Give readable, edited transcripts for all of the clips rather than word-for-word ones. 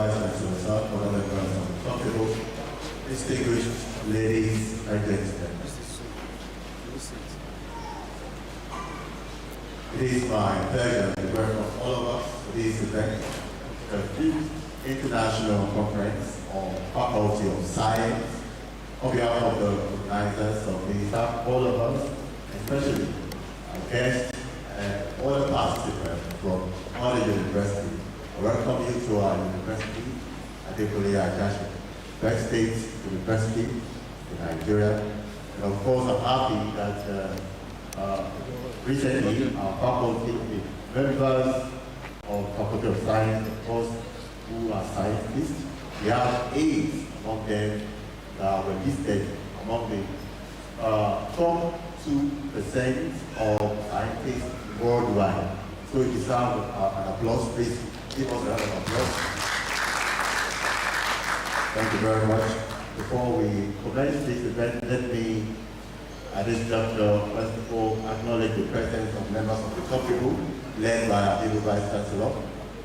Vice Chancellor, sir, other members of the top table, distinguished ladies and gentlemen. It is my pleasure to welcome all of us to this event, the 5th International Conference on Faculty of Science. On behalf of the organizers of the staff, all of us, especially our guests and all the participants from other universities, I welcome you to our university, Adekunle Ajasin, West State University in Nigeria. And of course, I'm happy that recently our faculty, members of Faculty of Science, of course, who are scientists, we have 8 among them that were listed among the top 2% of scientists worldwide. So it deserves an applause. Please give us a round of applause. Thank you very much. Before we commence this event, let me, at this juncture, first of all, acknowledge the presence of members of the top table, led by our able Vice Chancellor,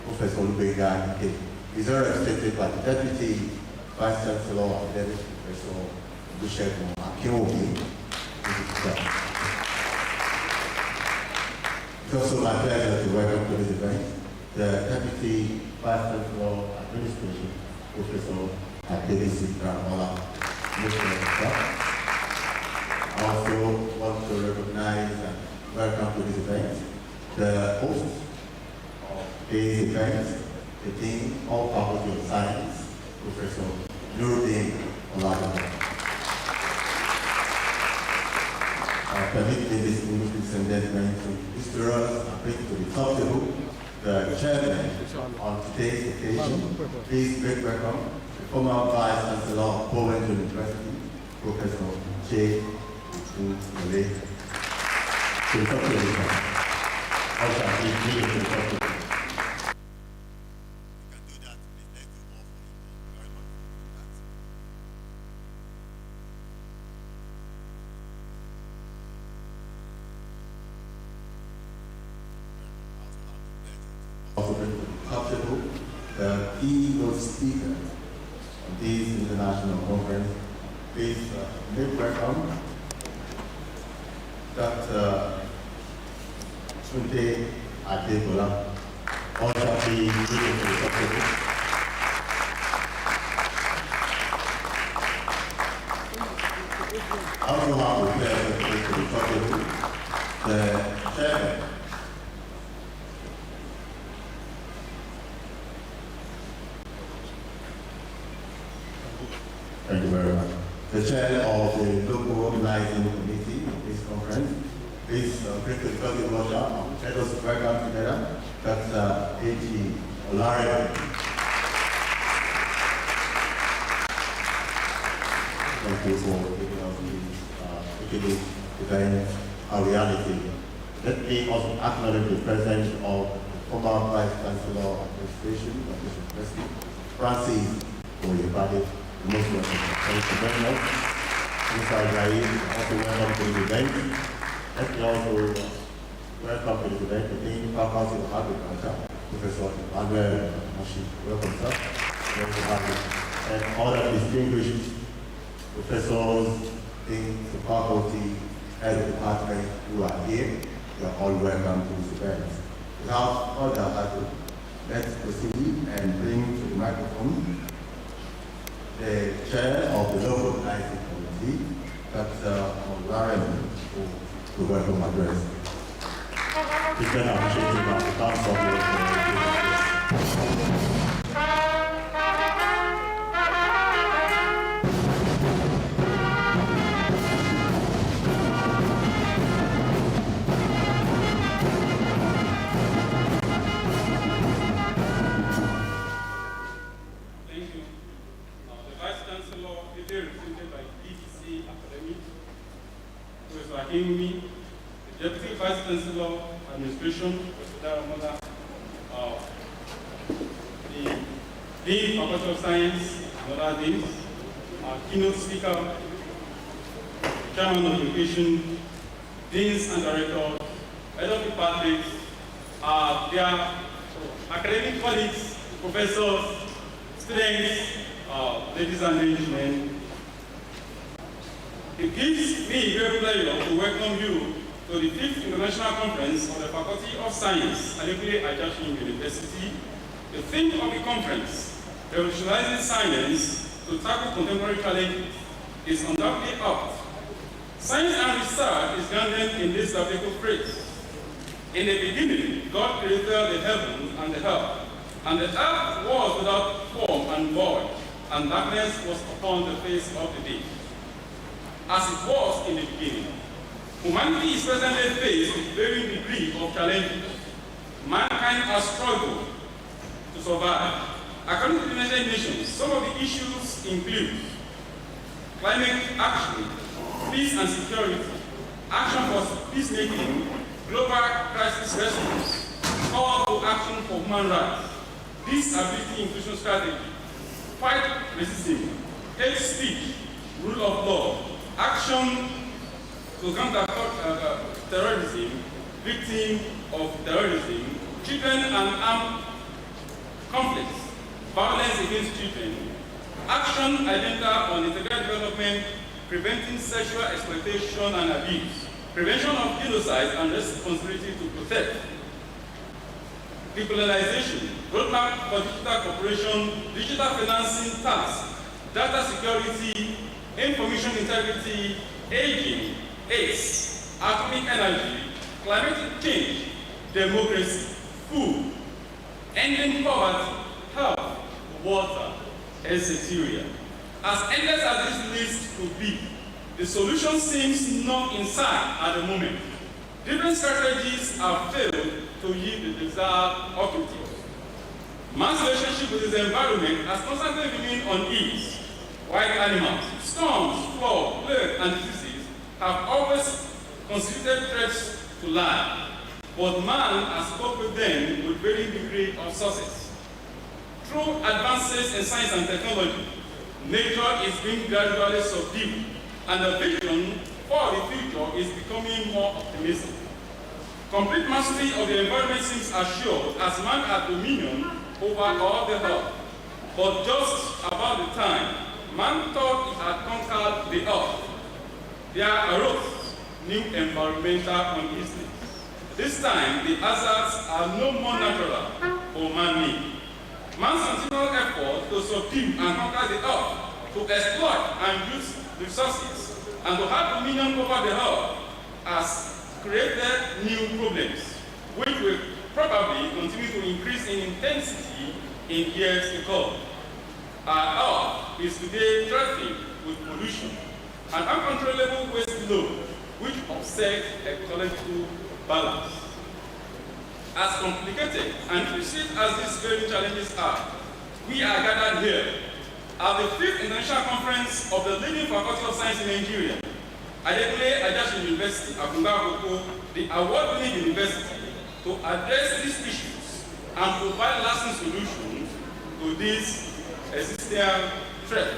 Professor Olubega Ike. Is represented by the Deputy Vice Chancellor of the Professor Olusegun Akinwobi. It's also my pleasure to welcome to this event the Deputy Vice Chancellor of Administration, Professor Adelisi Gramola. I also want to recognize and welcome to this event the host of today's event, the Dean of Faculty of Science, Professor Nuruddin Oladipo. Permit me this ladies and gentlemen to introduce us and bring to the top table the chairman on today's occasion. Please make welcome the former Vice Chancellor of Bowdoin University, Professor J. Mule. To the top table. How shall we begin to the top table? The keynote speaker of this international conference, please make welcome Dr. Tunde Adebola. All shall be given to the topic. I also have the pleasure to bring to the topic the chairman. Thank you very much. The chair of the local organizing committee of this conference, please bring to the topic workshop. Let us welcome together Dr. A.G. Olaripo. Thank you for giving us the event a reality. Let me also acknowledge the presence of the former Vice Chancellor of Administration of this university, Francis Oyebade. Most welcome. Thank you very much. Mr. Ajayi, also welcome to the event. Let me also welcome to the event the Dean of Faculty of Agriculture, Professor Emmanuel Mashi. Welcome, sir. Welcome to have you. And other distinguished professors, deans of faculty, head of department who are here. You are all welcome to this event. Without further ado, let's proceed and bring to the microphone the chair of the local organizing committee, Dr. Olaripo, to welcome address. It's been an opportunity now to come Akinwobi, the Deputy Vice Chancellor of Administration, Professor Daramola, the Dean of Faculty of Science and other deans, our keynote speaker, Chairman of Education, Deans and Directors, Head of Departments, their academic colleagues, professors, students, ladies and gentlemen, it gives me great pleasure to welcome you to the 5th International Conference of the Faculty of Science at Revolutionizing University. The theme of the conference, Revolutionizing Science to Tackle Contemporary Challenges, is undoubtedly up. Science and research is grounded in this biblical phrase. In the beginning, God created the heavens and the earth, and the earth was without form and void, and darkness was upon the face of the deep. As it was in the beginning, humanity is presently faced with varying degrees of challenges. Mankind has struggled to survive. According to the United Nations, some of the issues include climate action, peace and security, action for peacemaking, global crisis response, call to action for human rights, disability inclusion strategy, fight racism, hate speech, rule of law, action to counter terrorism, victims of terrorism, children and armed conflicts, violence against children, action agenda on integrated development, preventing sexual exploitation and abuse, prevention of genocide and responsibility to protect, decolonization, roadmap for digital cooperation, digital financing tax, data security, information integrity, aging, AIDS, atomic energy, climate change, democracy, food, ending poverty, health, water, etc. As endless as this list could be, the solution seems not in sight at the moment. Different strategies have failed to yield the desired objective. Man's relationship with his environment has constantly remained uneasy. Wild animals, storms, flood, plague, and diseases have always constituted threats to life, but man has coped with them with varying degree of success. Through advances in science and technology, nature is being gradually subdued, and the vision for the future is becoming more optimistic. Complete mastery of the environment seems assured as man has dominion over all the earth. But just about the time man thought he had conquered the earth, there arose new environmental uneasiness. This time, the hazards are no more natural or man-made. Man's continual effort to subdue and conquer the earth, to exploit and use resources, and to have dominion over the earth has created new problems, which will probably continue to increase in intensity in years to come. Our earth is today threatened with pollution and uncontrollable waste load, which upsets ecological balance. As complicated and intrusive as these very challenges are, we are gathered here at the 5th International Conference of the leading Faculty of Science in Nigeria, at University, Akungba, the award-winning university, to address these issues and provide lasting solutions to this existential threat.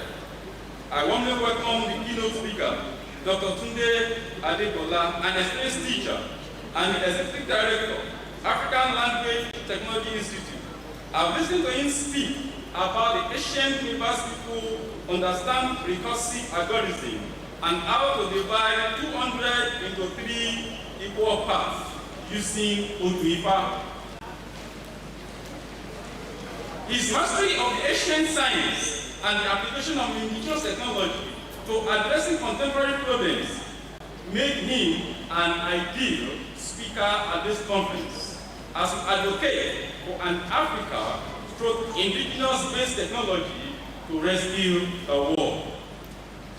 I warmly welcome the keynote speaker, Dr. Tunde Adegola, an experienced teacher and the executive director, African Language Technology Institute. I've listened to him speak about the ancient Nepalese people understand recursive algorithm and how to divide 200 into 3 equal parts using Oduipa. His mastery of the ancient science and the application of indigenous technology to addressing contemporary problems made him an ideal speaker at this conference as we advocate for an Africa indigenous-based technology to rescue the world.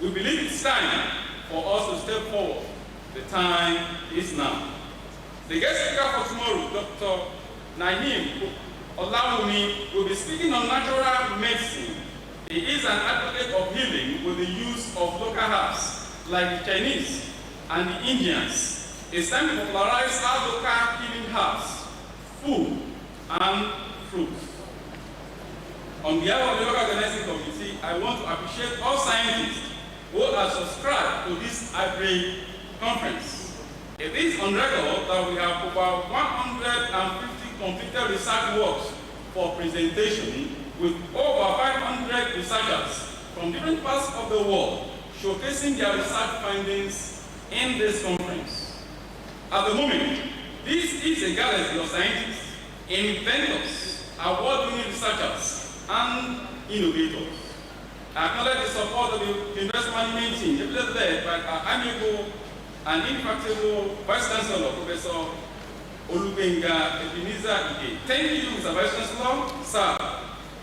We believe it's time for us to step forward. The time is now. The guest speaker for tomorrow, Dr. Naim Olawumi, will be speaking on natural medicine. He is an advocate of healing with the use of local herbs, like the Chinese and the Indians. It's time to popularize our local healing herbs, food, and fruits. On behalf of the local organizing committee, I want to appreciate all scientists who have subscribed to this hybrid conference. It is on record that we have over 150 completed research works for presentation with over 500 researchers from different parts of the world showcasing their research findings in this conference. At the moment, this is a galaxy of scientists, inventors, award-winning researchers, and innovators. I acknowledge the support of the University Management Team, led by our amiable and indefatigable Vice Chancellor, Professor Olubenga Ebenezer Ike. Thank you, Mr. Vice Chancellor, sir,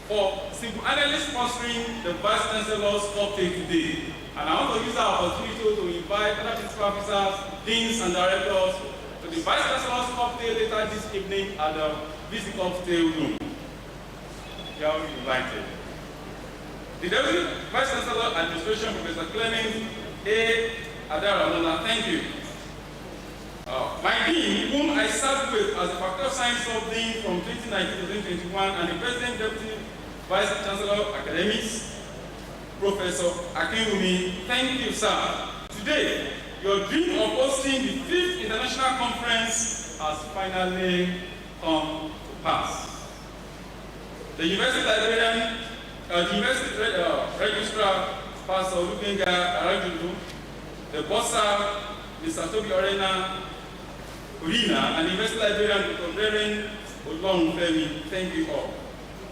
for single-handedly sponsoring the Vice Chancellor's cocktail today. And I want to use our opportunity to invite other principal officers, deans, and directors to the Vice Chancellor's cocktail later this evening at the Vice Cocktail Room. You are invited. The Deputy Vice Chancellor Administration, Professor Clement A. Adaramola, thank you. My dean, whom I served with as the Faculty of Science Sub Dean from 2019 to 2021, and the President Deputy Vice Chancellor Academics, Professor Akinwumi, thank you, sir. Today, your dream of hosting the 5th International Conference has finally come to pass. The University Librarian, the University Registrar, Pastor Olubenga Arajulu, the Bossa, Mr. Toby Urena, and the University Librarian, Dr. Darren Olonfemi, thank you all.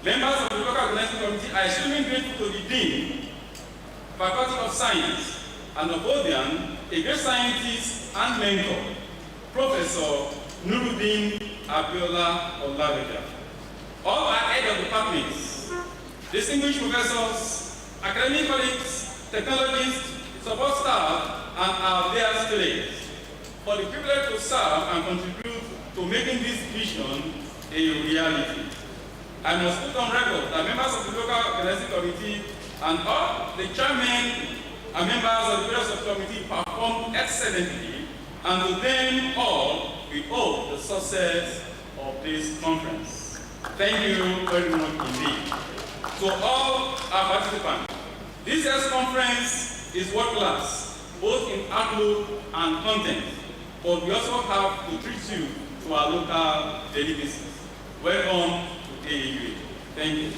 Members of the local organizing committee are extremely grateful to the Dean, Faculty of Science, and Obodian, a great scientist and mentor, Professor Nuruddin Abiola Olaweja. All our head of departments, distinguished professors, academic colleagues, technologists, support staff, and our dear students, for the privilege to serve and contribute to making this vision a reality. I must put on record that members of the local organizing committee and all the chairmen and members of the various subcommittee performed excellently, and to them all, we owe the success of this conference. Thank you very much indeed. To all our participants, this year's conference is world-class, both in outlook and content, but we also have to treat you to our local delicacies. Welcome to AUA. Thank you.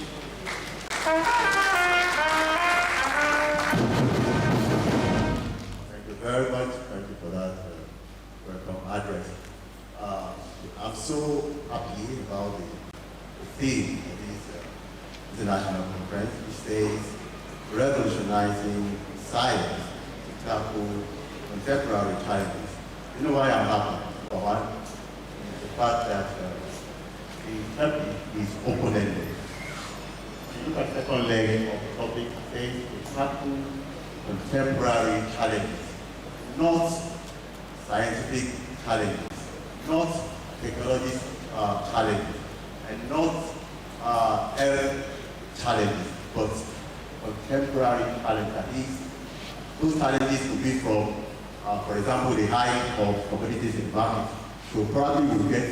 Thank you very much. Thank you for that welcome address. I'm so happy about the theme of this international conference, which says revolutionizing science to tackle contemporary challenges. You know why I'm happy? For one, the fact that the topic is open-ended. If you look at the second leg of the topic, it says to tackle contemporary challenges, not scientific challenges, not technology challenges, and not health challenges, but contemporary challenges. That is, those challenges could be from, for example, the high of commodities in the market. So probably we'll get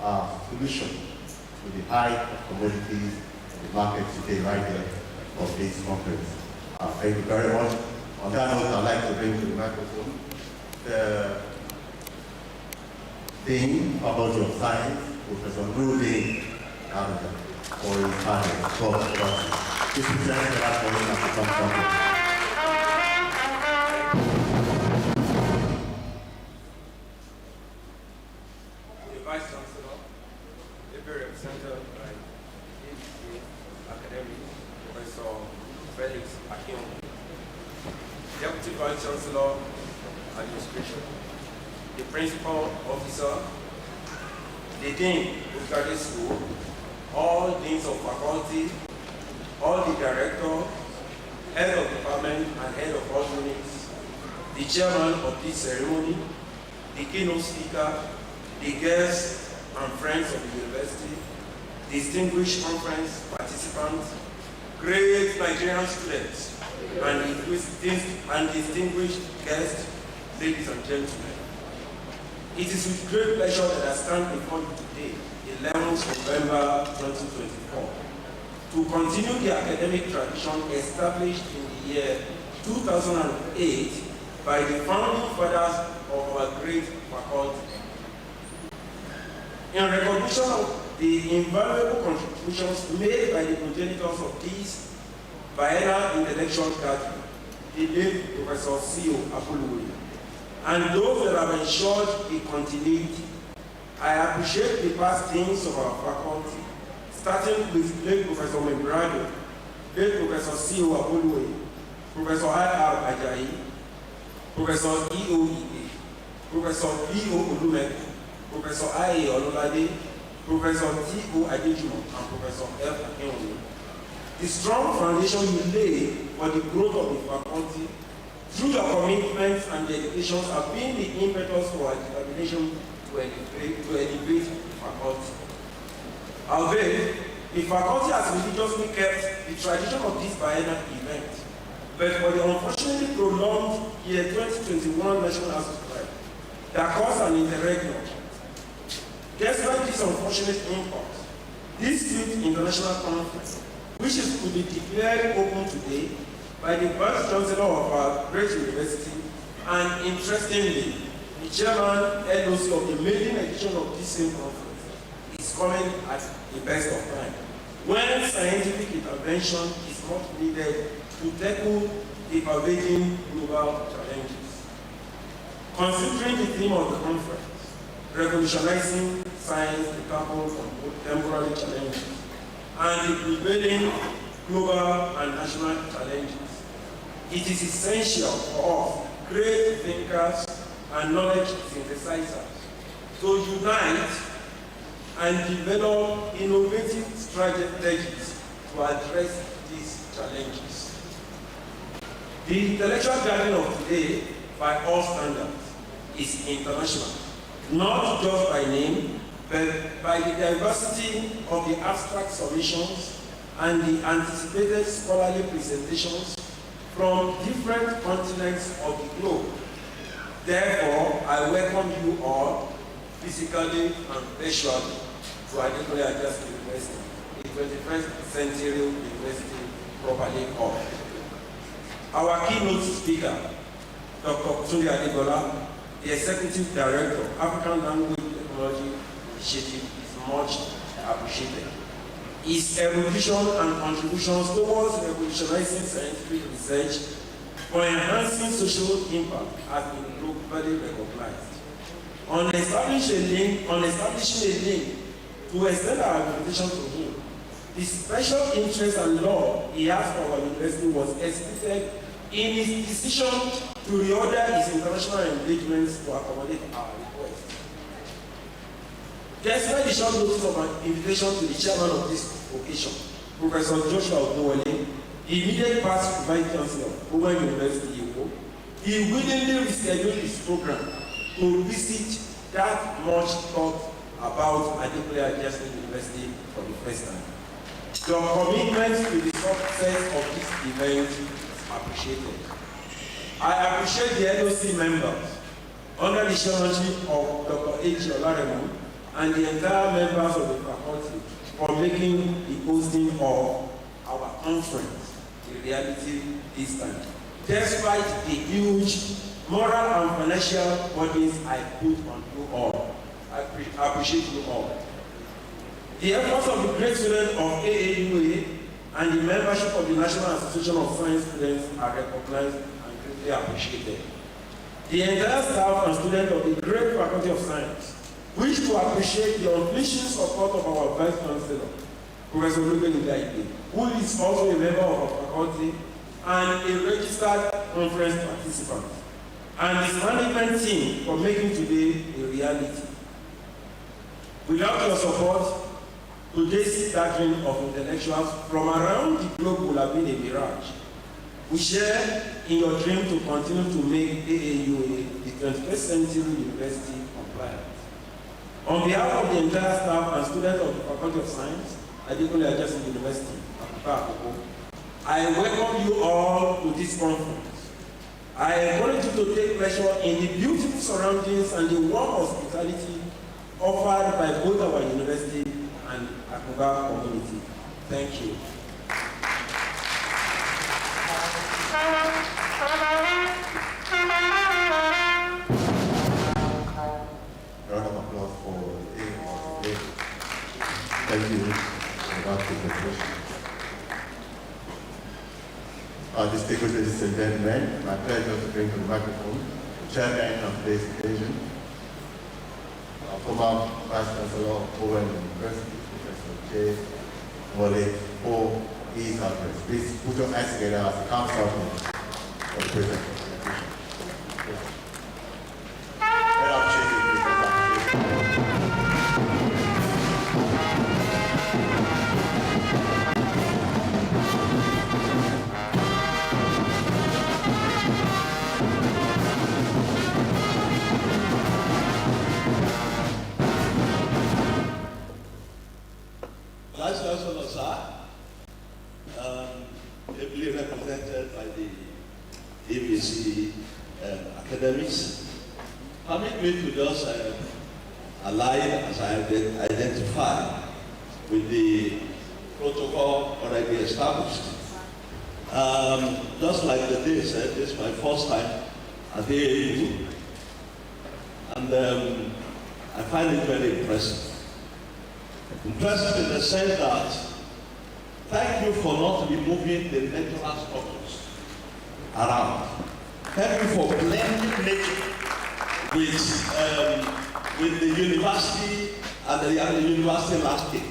a solution to the high of commodities in the market today, right there, of this conference. Thank you very much. On that note, I'd like to bring to the microphone the Dean, Faculty of Science, Professor Nuruddin Abiola, for his panel. This is the last for him at the conference. The Vice Chancellor, ably represented by the academic, Professor Felix Akinwumi, Deputy Vice Chancellor, Administration, the Principal Officer, the Dean of Graduate School, all Deans of Faculty, all the Director, Head of Department and Head of all units, the Chairman of this ceremony, the Keynote Speaker, the guests and friends of the University, distinguished conference participants, great Nigerian students, and distinguished guests, ladies and gentlemen. It is with great pleasure that I stand before you today, 11th November 2024, to continue the academic tradition established in the year 2008 by the founding fathers of our great faculty. In recognition of the invaluable contributions made by the progenitors of this biennial intellectual gathering, the late Professor C.O. Apollo, and those that have ensured a continuity. I appreciate the past deans of our faculty, starting with late Professor Membrado, late Professor C.O. Apollo, Professor I.R. Ajayi, Professor E.O.E.A., Professor B.O. Olumeko, Professor I.A. Ololade, Professor T.O. Adejumo, and Professor F. Akinwumi. The strong foundation you lay for the growth of the faculty through your commitments and dedications have been the impetus for our determination to elevate the faculty. Albeit, the faculty has religiously kept the tradition of this biennial event, but for the unfortunately prolonged year 2021 National House of Strike that caused an interregnum. Despite this unfortunate impact, this fifth international conference, which is to be declared open today by the Vice Chancellor of our great university, and interestingly, the Chairman LOC of the maiden edition of this same conference, is coming at the best of time, when scientific intervention is much needed to tackle the pervading global challenges. Considering the theme of the conference, revolutionizing science to tackle contemporary challenges, and the prevailing global and national challenges, it is essential for us, great thinkers and knowledge synthesizers, to unite and develop innovative strategies to address these challenges. The intellectual gathering of today, by all standards, is international, not just by name, but by the diversity of the abstract submissions and the anticipated scholarly presentations from different continents of the globe. Therefore, I welcome you all, physically and virtually, to Adekunle Ajasin University, the 21st Century University properly called. Our keynote speaker, Dr. Tunde Adegola, the Executive Director, African Language Technology Initiative, is much appreciated. His erudition and contributions towards revolutionizing scientific research for enhancing social impact has been globally recognized. On establishing a link to extend our invitation to him, the special interest and law he has for our university was exhibited in his decision to reorder his international engagements to accommodate our request. Despite the short notice of an invitation to the chairman of this occasion, Professor Joshua Ogunwole, the immediate past vice chancellor of Owen University, he willingly rescheduled his program to visit that much talked about Adekunle Ajasin University for the first time. Your commitment to the success of this event is appreciated. I appreciate the LOC members under the chairmanship of Dr. H. Olaremu and the entire members of the faculty for making the hosting of our conference a reality this time, despite the huge moral and financial burdens I put on you all. I appreciate you all. The efforts of the great students of AAUA and the membership of the National Association of Science Students are recognized and greatly appreciated. The entire staff and students of the great Faculty of Science wish to appreciate the unflinching support of our Vice Chancellor, Professor Ruben Idaide, who is also a member of our faculty and a registered conference participant, and his management team for making today a reality. Without your support, today's gathering of intellectuals from around the globe will have been a mirage. We share in your dream to continue to make AAUA the 21st Century University compliant. On behalf of the entire staff and students of the Faculty of Science, Adekunle Ajasin University, I welcome you all to this conference. I encourage you to take pleasure in the beautiful surroundings and the warm hospitality offered by both our university and Akuba community. Thank you. A round of applause for the aim of the day. Thank you for that presentation. Distinguished ladies and gentlemen, my pleasure to bring to the microphone the chairman of today's occasion, former Vice Chancellor of Owen University, Professor J. Wale O. E. Southwest. Please put your hands together as a council for the presentation. Vice Chancellor, sir, ably represented by the ABC academics, permit me to just align as I identify with the protocol already established. Just like the day said, this is my first time at the AAU, and I find it very impressive. Impressive in the sense that thank you for not removing the natural structures around. Thank you for blending nature with the university and the university landscape.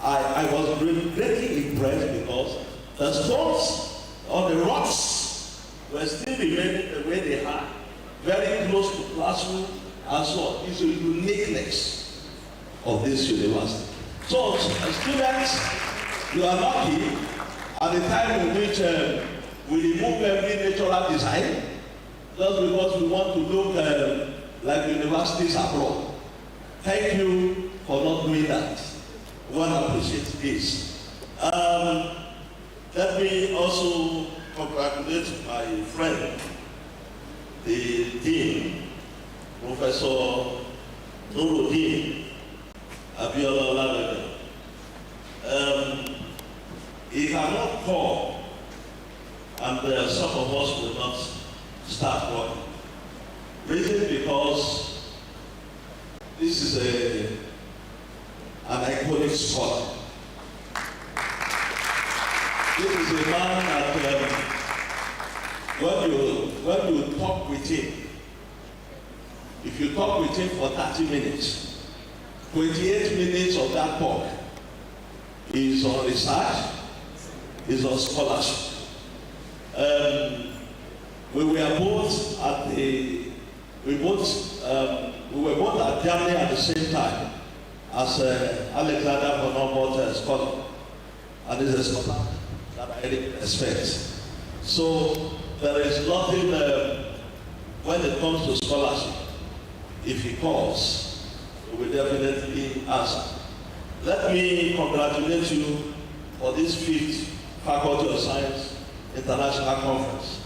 I was greatly impressed because the stones or the rocks were still remaining the way they are, very close to classroom and so on. It's a uniqueness of this university. So, students, you are lucky at the time in which we remove every natural design just because we want to look like universities abroad. Thank you for not doing that. We want to appreciate this. Let me also congratulate my friend, the Dean, Professor Nuruddin Abiola Oladebe. He cannot call, and some of us will not start working. Reason because this is an iconic scholar. This is a man that when you talk with him, if you talk with him for 30 minutes, 28 minutes of that talk is on research, is on scholarship. We were both at we were both at Germany at the same time as Alexander von Humboldt scholar, and is a scholar that I really respect. So there is nothing when it comes to scholarship. If he calls, we will definitely answer. Let me congratulate you for this 5th Faculty of Science International Conference.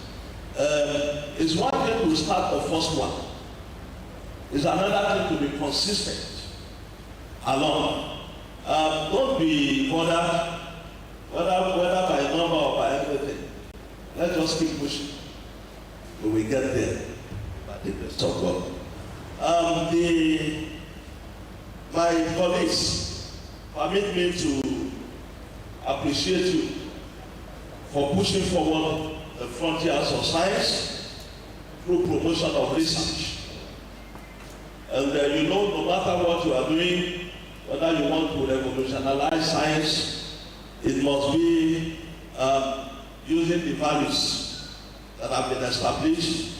It's one thing to start the first one. It's another thing to be consistent along. Don't be bothered whether by number or by everything. Let's just keep pushing. We will get there by the grace of God. My colleagues, permit me to appreciate you for pushing forward the frontiers of science through promotion of research. And you know, no matter what you are doing, whether you want to revolutionize science, it must be using the values that have been established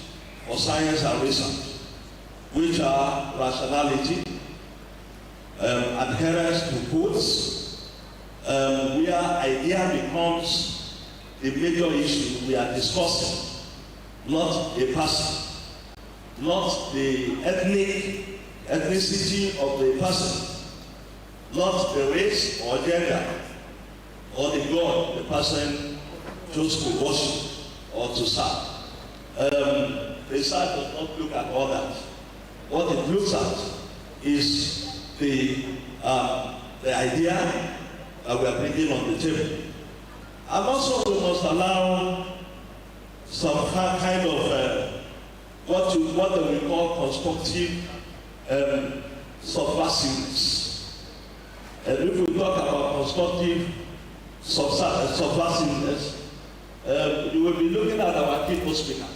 for science and research, which are rationality, adherence to codes, where idea becomes the major issue we are discussing, not a person, not the ethnicity of the person, not the race or gender, or the God the person chose to worship or to serve. Research does not look at all that. What it looks at is the idea that we are bringing on the table. And also we must allow some kind of what we call constructive subversiveness. And if we talk about constructive subversiveness, you will be looking at our keynote speaker.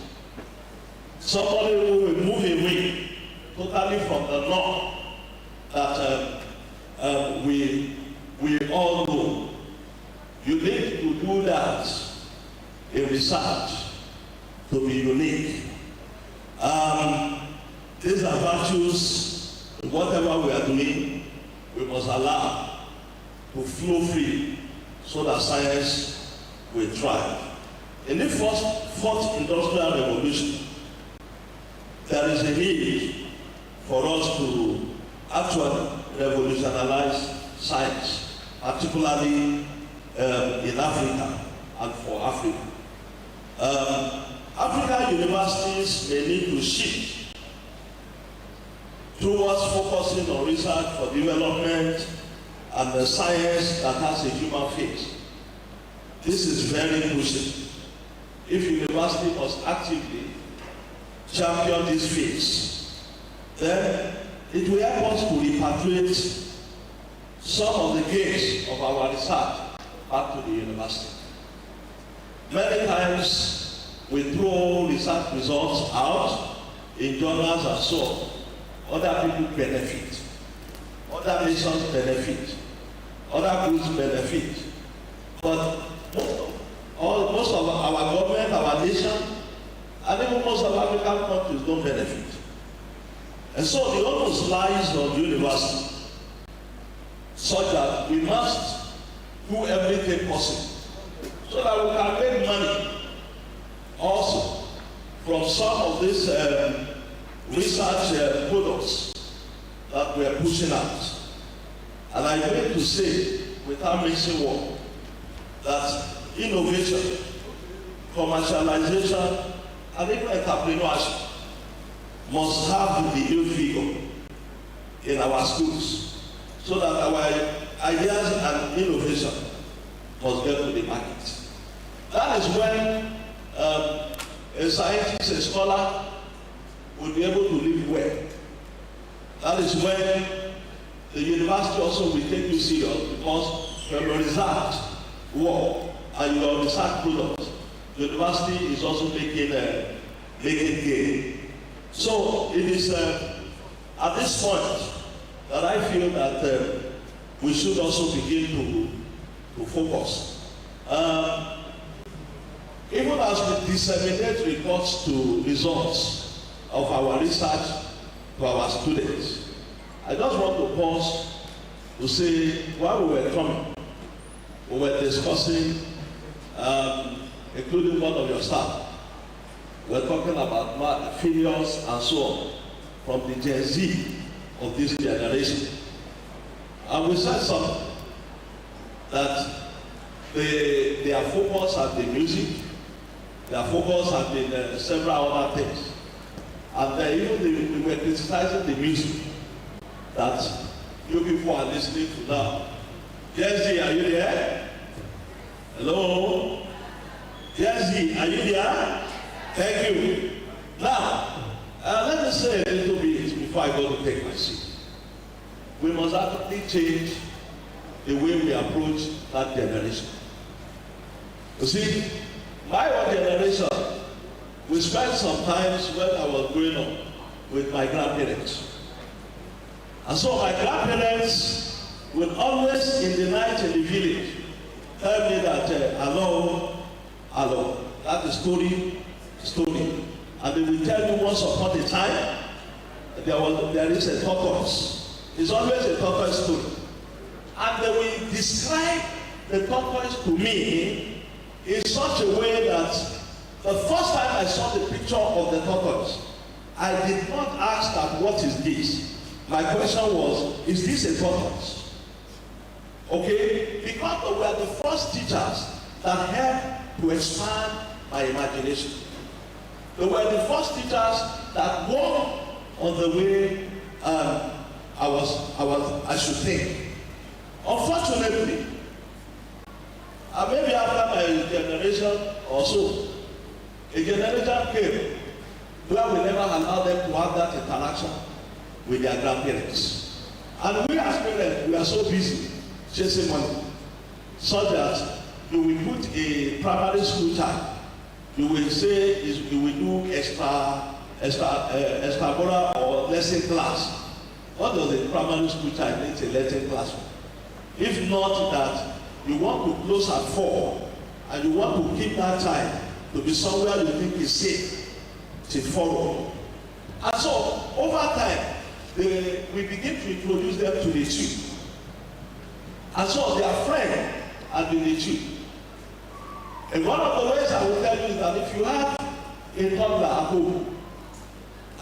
Somebody who will move away totally from the norm that we all know. You need to do that in research to be unique. These are virtues, whatever we are doing, we must allow to flow free so that science will thrive. In the fourth industrial revolution, there is a need for us to actually revolutionize science, particularly in Africa and for Africa. African universities may need to shift towards focusing on research for development and the science that has a human face. This is very crucial. If university must actively champion this phase, then it will help us to repatriate some of the gains of our research back to the university. Many times we throw research results out in journals and so on. Other people benefit. Other nations benefit. Other groups benefit. But most of our government, our nation, and even most of African countries don't benefit. And so the onus lies on the university, such that we must do everything possible so that we can make money also from some of these research products that we are pushing out. And I need to say, without mixing word, that innovation, commercialization, and even entrepreneurship must have the new figure in our schools so that our ideas and innovation must get to the market. That is when a scientist, a scholar, will be able to live well. That is when the university also will take you serious, because when your research work and your research product, the university is also making gain. So it is at this point that I feel that we should also begin to focus. Even as we disseminate reports to results of our research to our students, I just want to pause to say, while we were coming, we were discussing, including one of your staff, we were talking about failures and so on from the Gen Z of this generation. And we said something, that their focus has been music, their focus has been several other things. And even we were criticizing the music that you people are listening to now. Gen Z, are you there? Hello? Gen Z, are you there? Thank you. Now, let me say a little bit before I go to take my seat. We must actually change the way we approach that generation. You see, my own generation, we spent some times when I was growing up with my grandparents. And so my grandparents would always, in the night in the village, tell me that, hello, that is story. And they will tell you once upon a time, there is a tortoise. It's always a tortoise story. And they will describe the tortoise to me in such a way that the first time I saw the picture of the tortoise, I did not ask that, what is this? My question was, is this a tortoise? Okay? Because they were the first teachers that helped to expand my imagination. They were the first teachers that walked on the way I should think. Unfortunately, maybe after my generation or so, a generation came where we never allowed them to have that interaction with their grandparents. And we as parents, we are so busy chasing money, so that you will put a primary school time. You will say you will do extra or lesson class. What does a primary school time need a lesson class for? If not that you want to close at 4 and you want to keep that time to be somewhere you think is safe till 4. And so over time, we begin to introduce them to the tube. And so their friend has been the tube. And one of the ways I will tell you is that if you have a toddler at home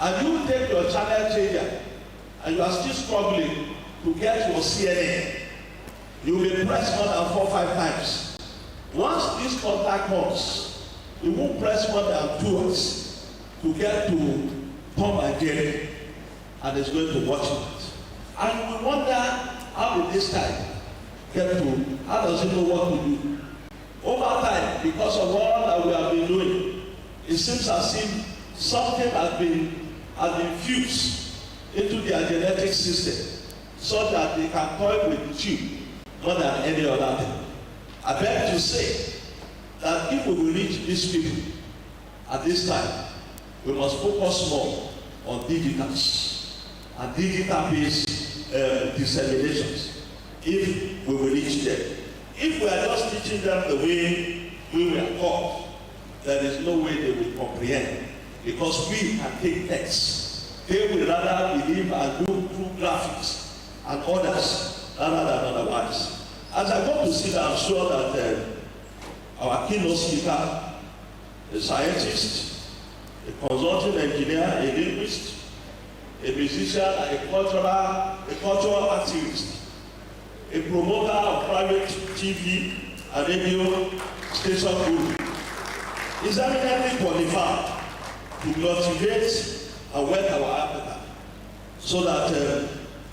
and you take your channel changer and you are still struggling to get your CNN, you will press more than 4 or 5 times. Once this contact comes, you won't press more than 2 times to get to Tom and Jerry, and it's going to watch it. And we wonder, how did this time get to, how does he know what to do? Over time, because of all that we have been doing, it seems as if something has been fused into their genetic system so that they can toy with the tube more than any other thing. I beg to say that if we will reach these people at this time, we must focus more on digitals and digital-based disseminations if we will reach them. If we are just teaching them the way we were taught, there is no way they will comprehend, because we can take text. They will rather believe and do through graphics and others rather than otherwise. As I go to see that, I'm sure that our keynote speaker, a scientist, a consulting engineer, a linguist, a musician, a cultural activist, a promoter of private TV and radio station group, is eminently qualified to motivate and work our appetite so that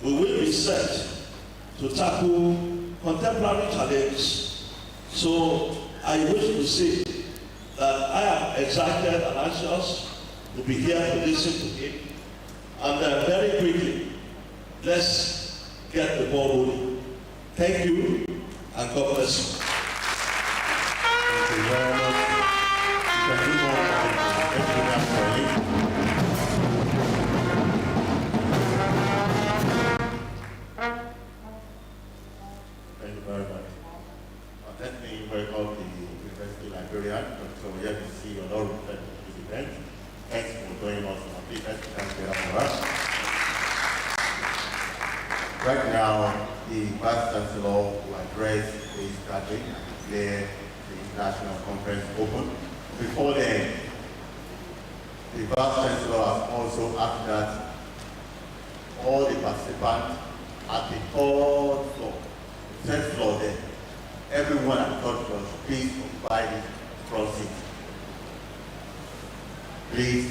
we will be set to tackle contemporary challenges. So I wish to say that I am excited and anxious to be here to listen to him. And very quickly, let's get the ball rolling. Thank you, and God bless you. Thank you very much. You can do more for you. Thank you very much. Let me welcome the University Librarian, Dr. Yebisi Oloru, to this event. Thanks for joining us on the event. Thank you for us. Right now, the Vice Chancellor will address this gathering and declare the International Conference open. Before then, the Vice Chancellor has also asked that all the participants at the third floor there, everyone at the third floor, please occupy the front seat. Please,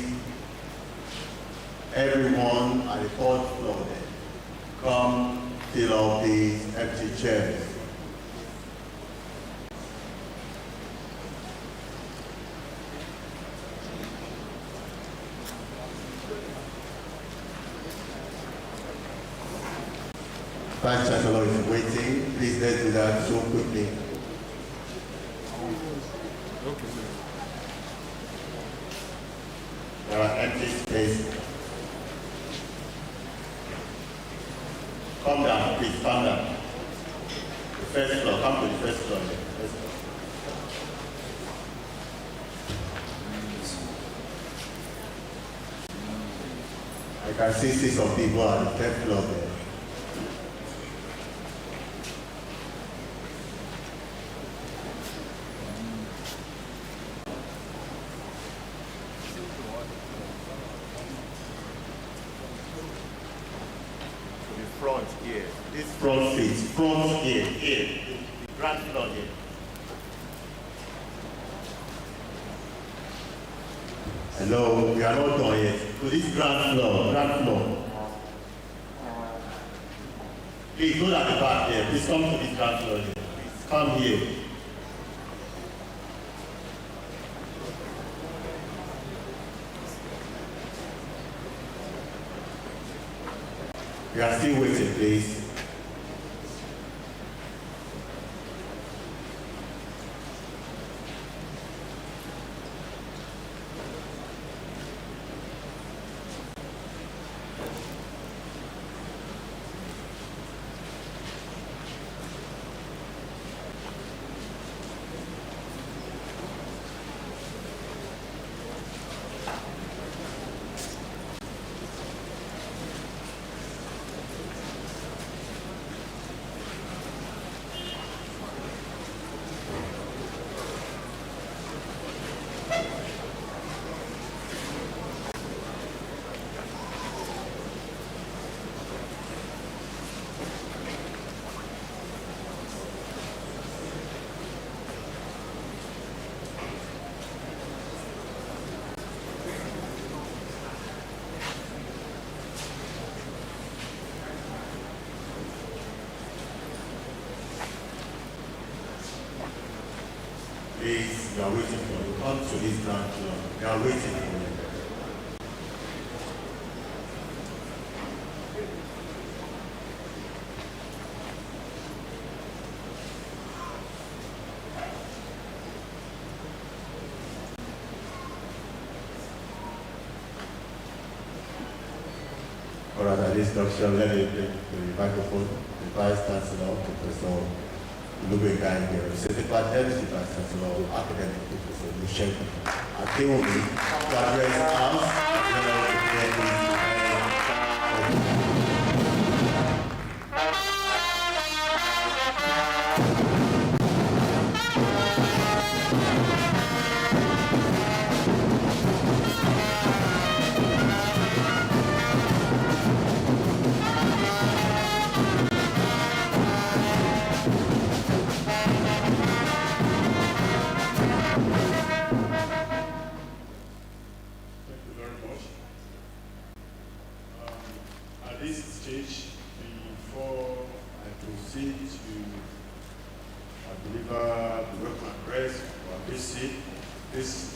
everyone at the third floor there, come fill up these empty chairs. Vice Chancellor is waiting. Please let's do that so quickly. There are empty spaces. Come down, please, come down. The first floor, come to the first floor. I can see some people at the third floor there. Front here, this front seat, front here, the ground floor here. Hello, we are not done yet. To this ground floor. Please go at the back here. Please come to this ground floor here. Please come here. We are still waiting, please. Please, we are waiting for you. Come to this branch. We are waiting for you. All right, at this junction, let me bring the microphone, the Vice Chancellor, Professor Lubegai, the Research Partners, the Vice Chancellor of Academic Professor Michel Akeomi, to address us, as well as the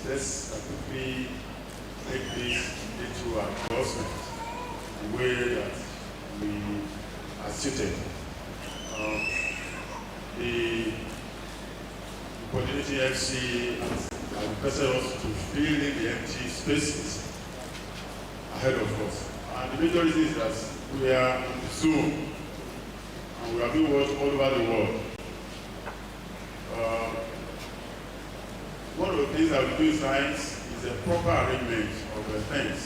let's quickly take this into endorsement the way that we are seated. The Community FC has requested us to fill in the empty spaces ahead of us. And the major reason is that we are on Zoom and we are being watched all over the world. One of the things that we do in science is a proper arrangement of the things.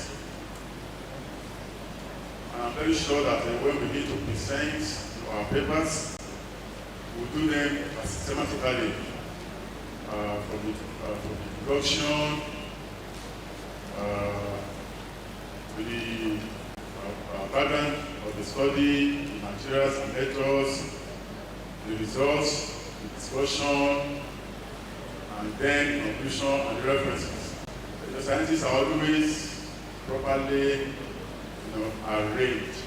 And I'm very sure that when we need to present our papers, we'll do them systematically from the introduction, the background of the study, the materials and methods, the results, the discussion, and then conclusion and the references. The scientists are always properly arranged.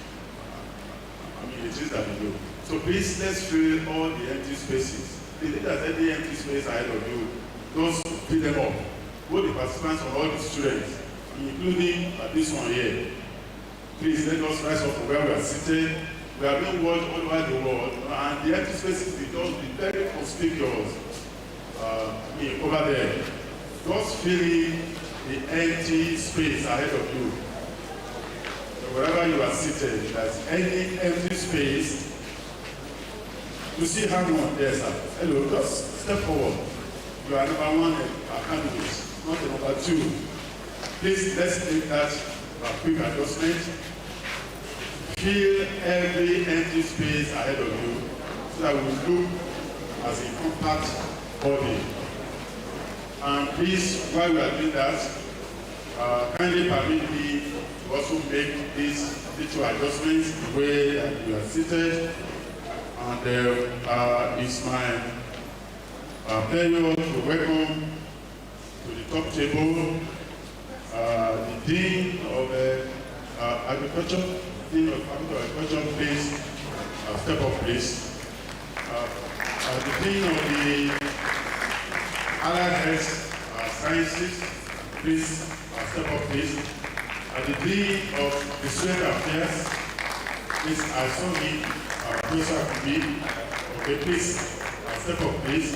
I mean, it is that we do. So please, let's fill all the empty spaces. If there's any empty space ahead of you, just fill them up. Both the participants and all the students, including this one here. Please let us rise up from where we are seated. We are being watched all over the world, and the empty spaces will just be very conspicuous. Over there, just fill in the empty space ahead of you. So wherever you are seated, if there's any empty space, you see hand one there, sir. Hello, just step forward. You are number one candidate, not the number two. Please, let's take that quick adjustment. Fill every empty space ahead of you so that we look as a compact body. And please, while we are doing that, kindly permit me to also make these little adjustments the way that you are seated. And it's my pleasure to welcome to the top table the Dean of Agriculture, please step up, please. The Dean of the Allied Health Sciences, please step up, please. The Dean of the Student Affairs, please, I saw me, Professor Kubi. Okay, please step up, please.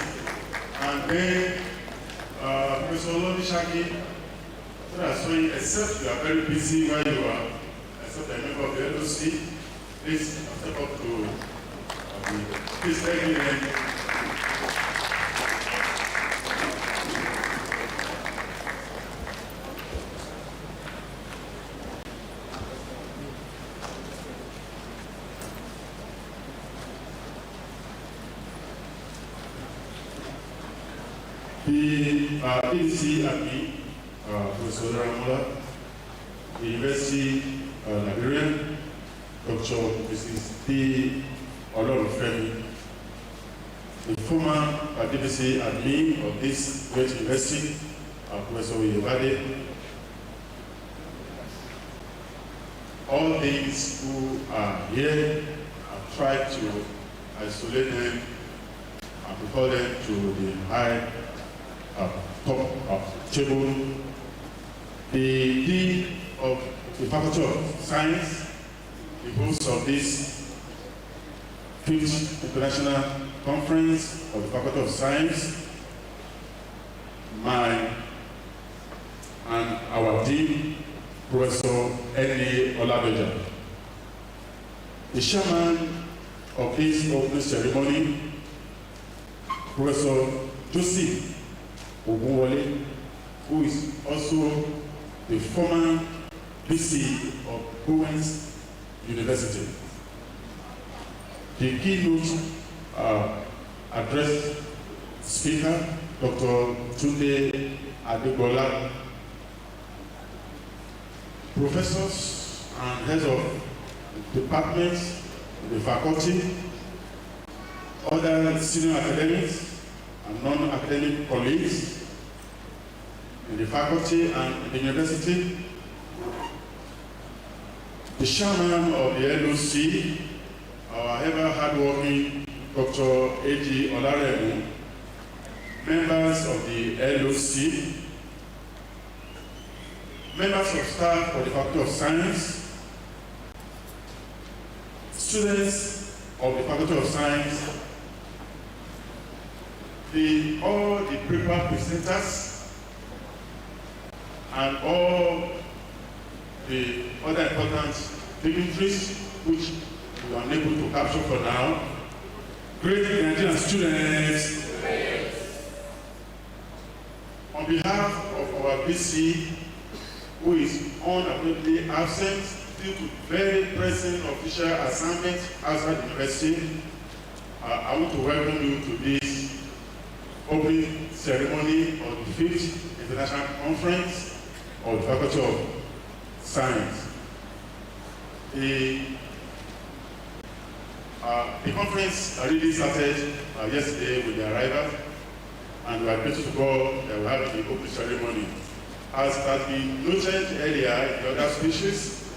And then Professor Lodi Shaki, so I saw you, except you are very busy where you are, except a member of the LOC, please step up to please let me then. The EDC admin, Professor Ramola, the University Librarian, Dr. Mrs. D. Olorunfemi, the former DPC admin of this great university, Professor Oyebade. All these who are here, I've tried to isolate them and prepare them to the high top table. The Dean of the Faculty of Science, the host of this 5th International Conference of the Faculty of Science, and our Dean, Professor N.A. Olabeja. The chairman of this opening ceremony, Professor Joseph Ogunwole, who is also the former VC of Owens University. The keynote address speaker, Dr. Tunde Adegbola, professors and heads of departments, the faculty, other senior academics and non-academic colleagues in the faculty and in the university, the chairman of the LOC, our ever hardworking Dr. A.G. Olaremu, members of the LOC, members of staff of the Faculty of Science, students of the Faculty of Science, all the prepared presenters, and all the other important dignitaries which we are unable to capture for now. Great Nigerian students, on behalf of our BC, who is unavoidably absent due to very pressing official assignments outside the university, I want to welcome you to this opening ceremony of the 5th International Conference of the Faculty of Science. The conference really started yesterday with the arrival, and we are grateful to God that we have the opening ceremony. As has been noted earlier in the other speeches,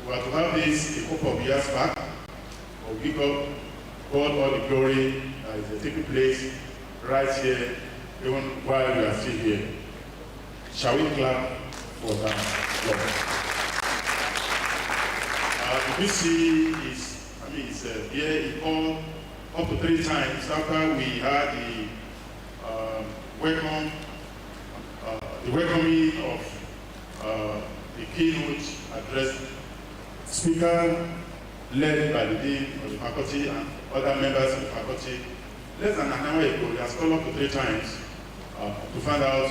we were to have this a couple of years back, but we got God all the glory that is taking place right here, even while we are still here. Shall we clap for that? The BC is, here in all up to 3 times after we had the welcoming of the keynote address speaker led by the Dean of the faculty and other members of the faculty. Less than an hour ago, he has called up to 3 times to find out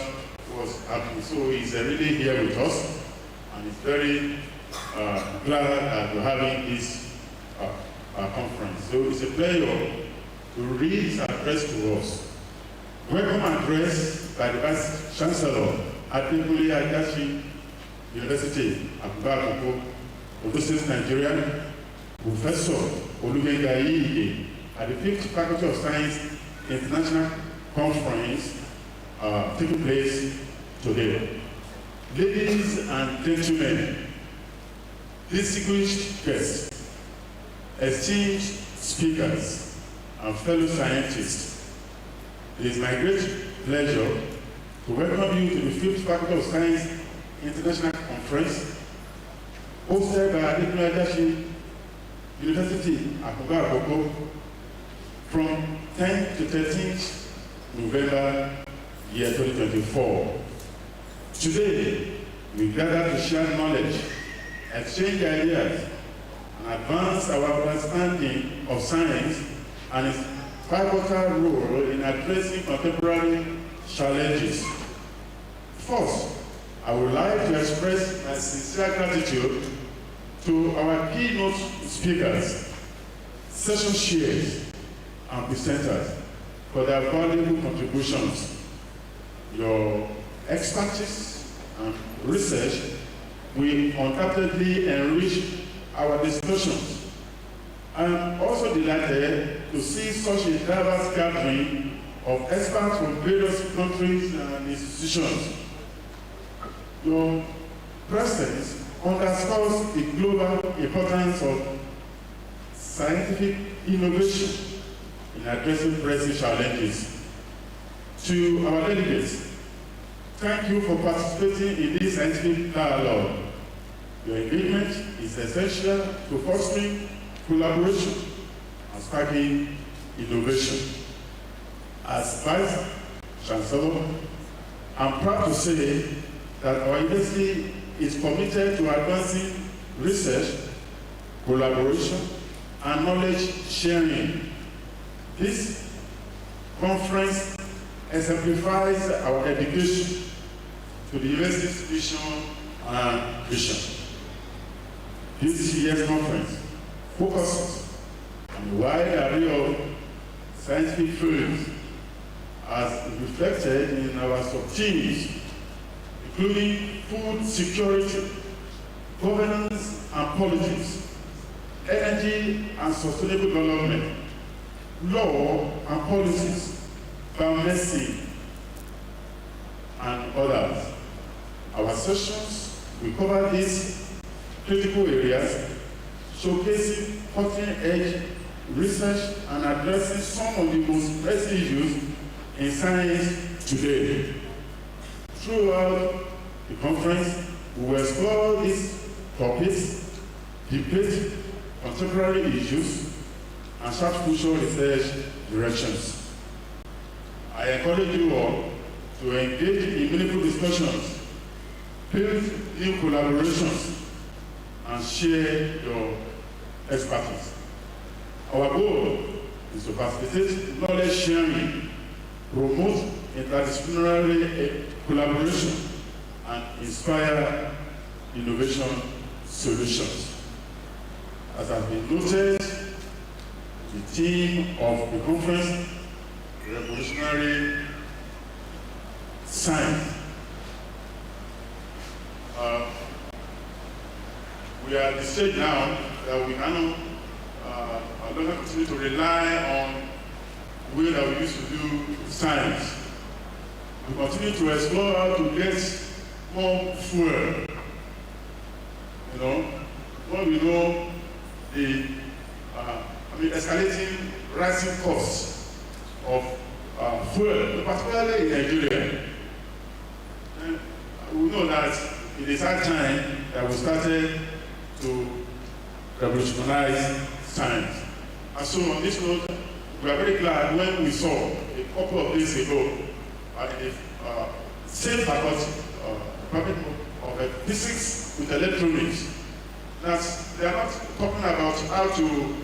what's happening. So he's really here with us, and he's very glad that we're having this conference. So it's a pleasure to read his address to us. Welcome address by the Vice Chancellor at Adekunle Ajasin University, Akoko, Ondo State, Nigeria, Professor Olumega Iyige, at the 5th Faculty of Science International Conference taking place today. Ladies and gentlemen, distinguished guests, esteemed speakers, and fellow scientists, it is my great pleasure to welcome you to the 5th Faculty of Science International Conference, hosted by Adekunle Ajasin University, Akoko, from 10th to 13th November, year 2024. Today, we gather to share knowledge, exchange ideas, and advance our understanding of science and its pivotal role in addressing contemporary challenges. First, I would like to express my sincere gratitude to our keynote speakers, session chairs, and presenters for their valuable contributions. Your expertise and research will undoubtedly enrich our discussions. I'm also delighted to see such a diverse gathering of experts from various countries and institutions. Your presence underscores the global importance of scientific innovation in addressing pressing challenges. To our delegates, thank you for participating in this scientific dialogue. Your engagement is essential to fostering collaboration and sparking innovation. As Vice Chancellor, I'm proud to say that our university is committed to advancing research, collaboration, and knowledge sharing. This conference exemplifies our dedication to the university's vision and vision. This year's conference focuses on a wide array of scientific fields as reflected in our sub-themes, including food security, governance and politics, energy and sustainable development, law and policies, biomedicine, and others. Our sessions will cover these critical areas, showcasing cutting-edge research and addressing some of the most pressing issues in science today. Throughout the conference, we will explore these topics, debate contemporary issues, and chart future research directions. I encourage you all to engage in meaningful discussions, build new collaborations, and share your expertise. Our goal is to facilitate knowledge sharing, promote interdisciplinary collaboration, and inspire innovation solutions. As has been noted, the theme of the conference, Revolutionary Science. We are at the stage now that we cannot continue to rely on the way that we used to do science. We continue to explore how to get more fuel. You know, when we know the escalating rising costs of fuel, particularly in Nigeria. And we know that it is our time that we started to revolutionize science. And so on this note, we are very glad when we saw a couple of days ago in the same faculty, Department of Physics with Electronics, that they are not talking about how to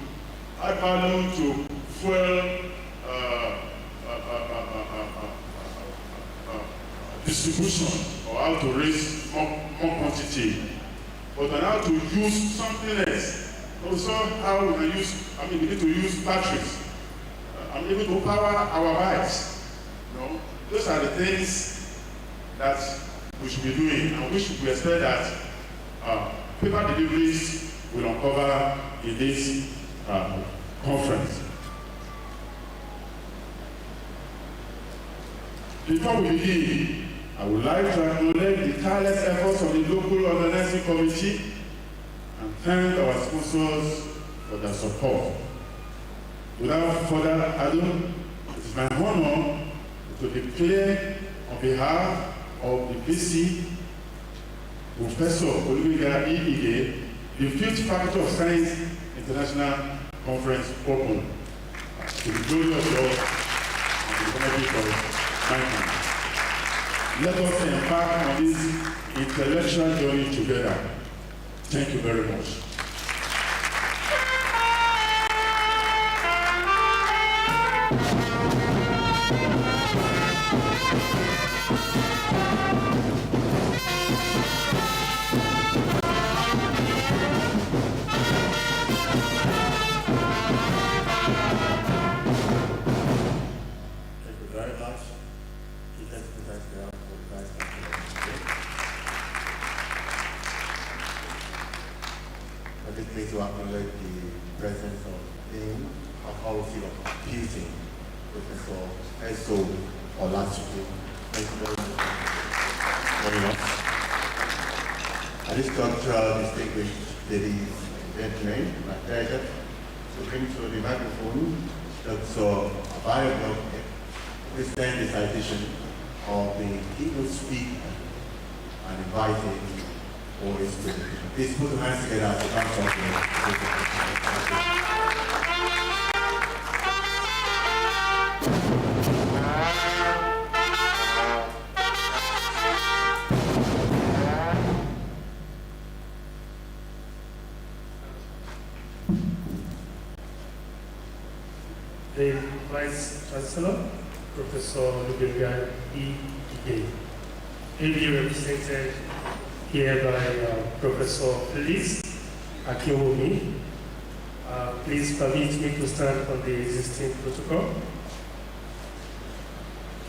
add value to fuel distribution or how to raise more quantity, but on how to use something else. Also, how we can use, we need to use batteries. I'm able to power our bikes. You know, those are the things that we should be doing, and we expect that paper deliveries will uncover in this conference. Before we begin, I would like to acknowledge the tireless efforts of the local organizing committee and thank our sponsors for their support. Without further ado, it is my honor to declare on behalf of the VC, Professor Olumide Ige, the 5th Faculty of Science International Conference open to the glory of God and the benefit of mankind. Let us embark on this intellectual journey together. Thank you very much. To acknowledge the presence of Dean Faculty of Computing, Professor Esso Olatunji. Thank you very much for joining us. At this juncture, distinguished ladies and gentlemen, my pleasure to bring to the microphone Dr. Abayo, present the citation of the keynote speaker and invite him for his presentation. Please put your hands together as the council. The Vice Chancellor, Professor Lubenga E. Ige, ably represented here by Professor Felix Akiwomi. Please permit me to stand on the existing protocol.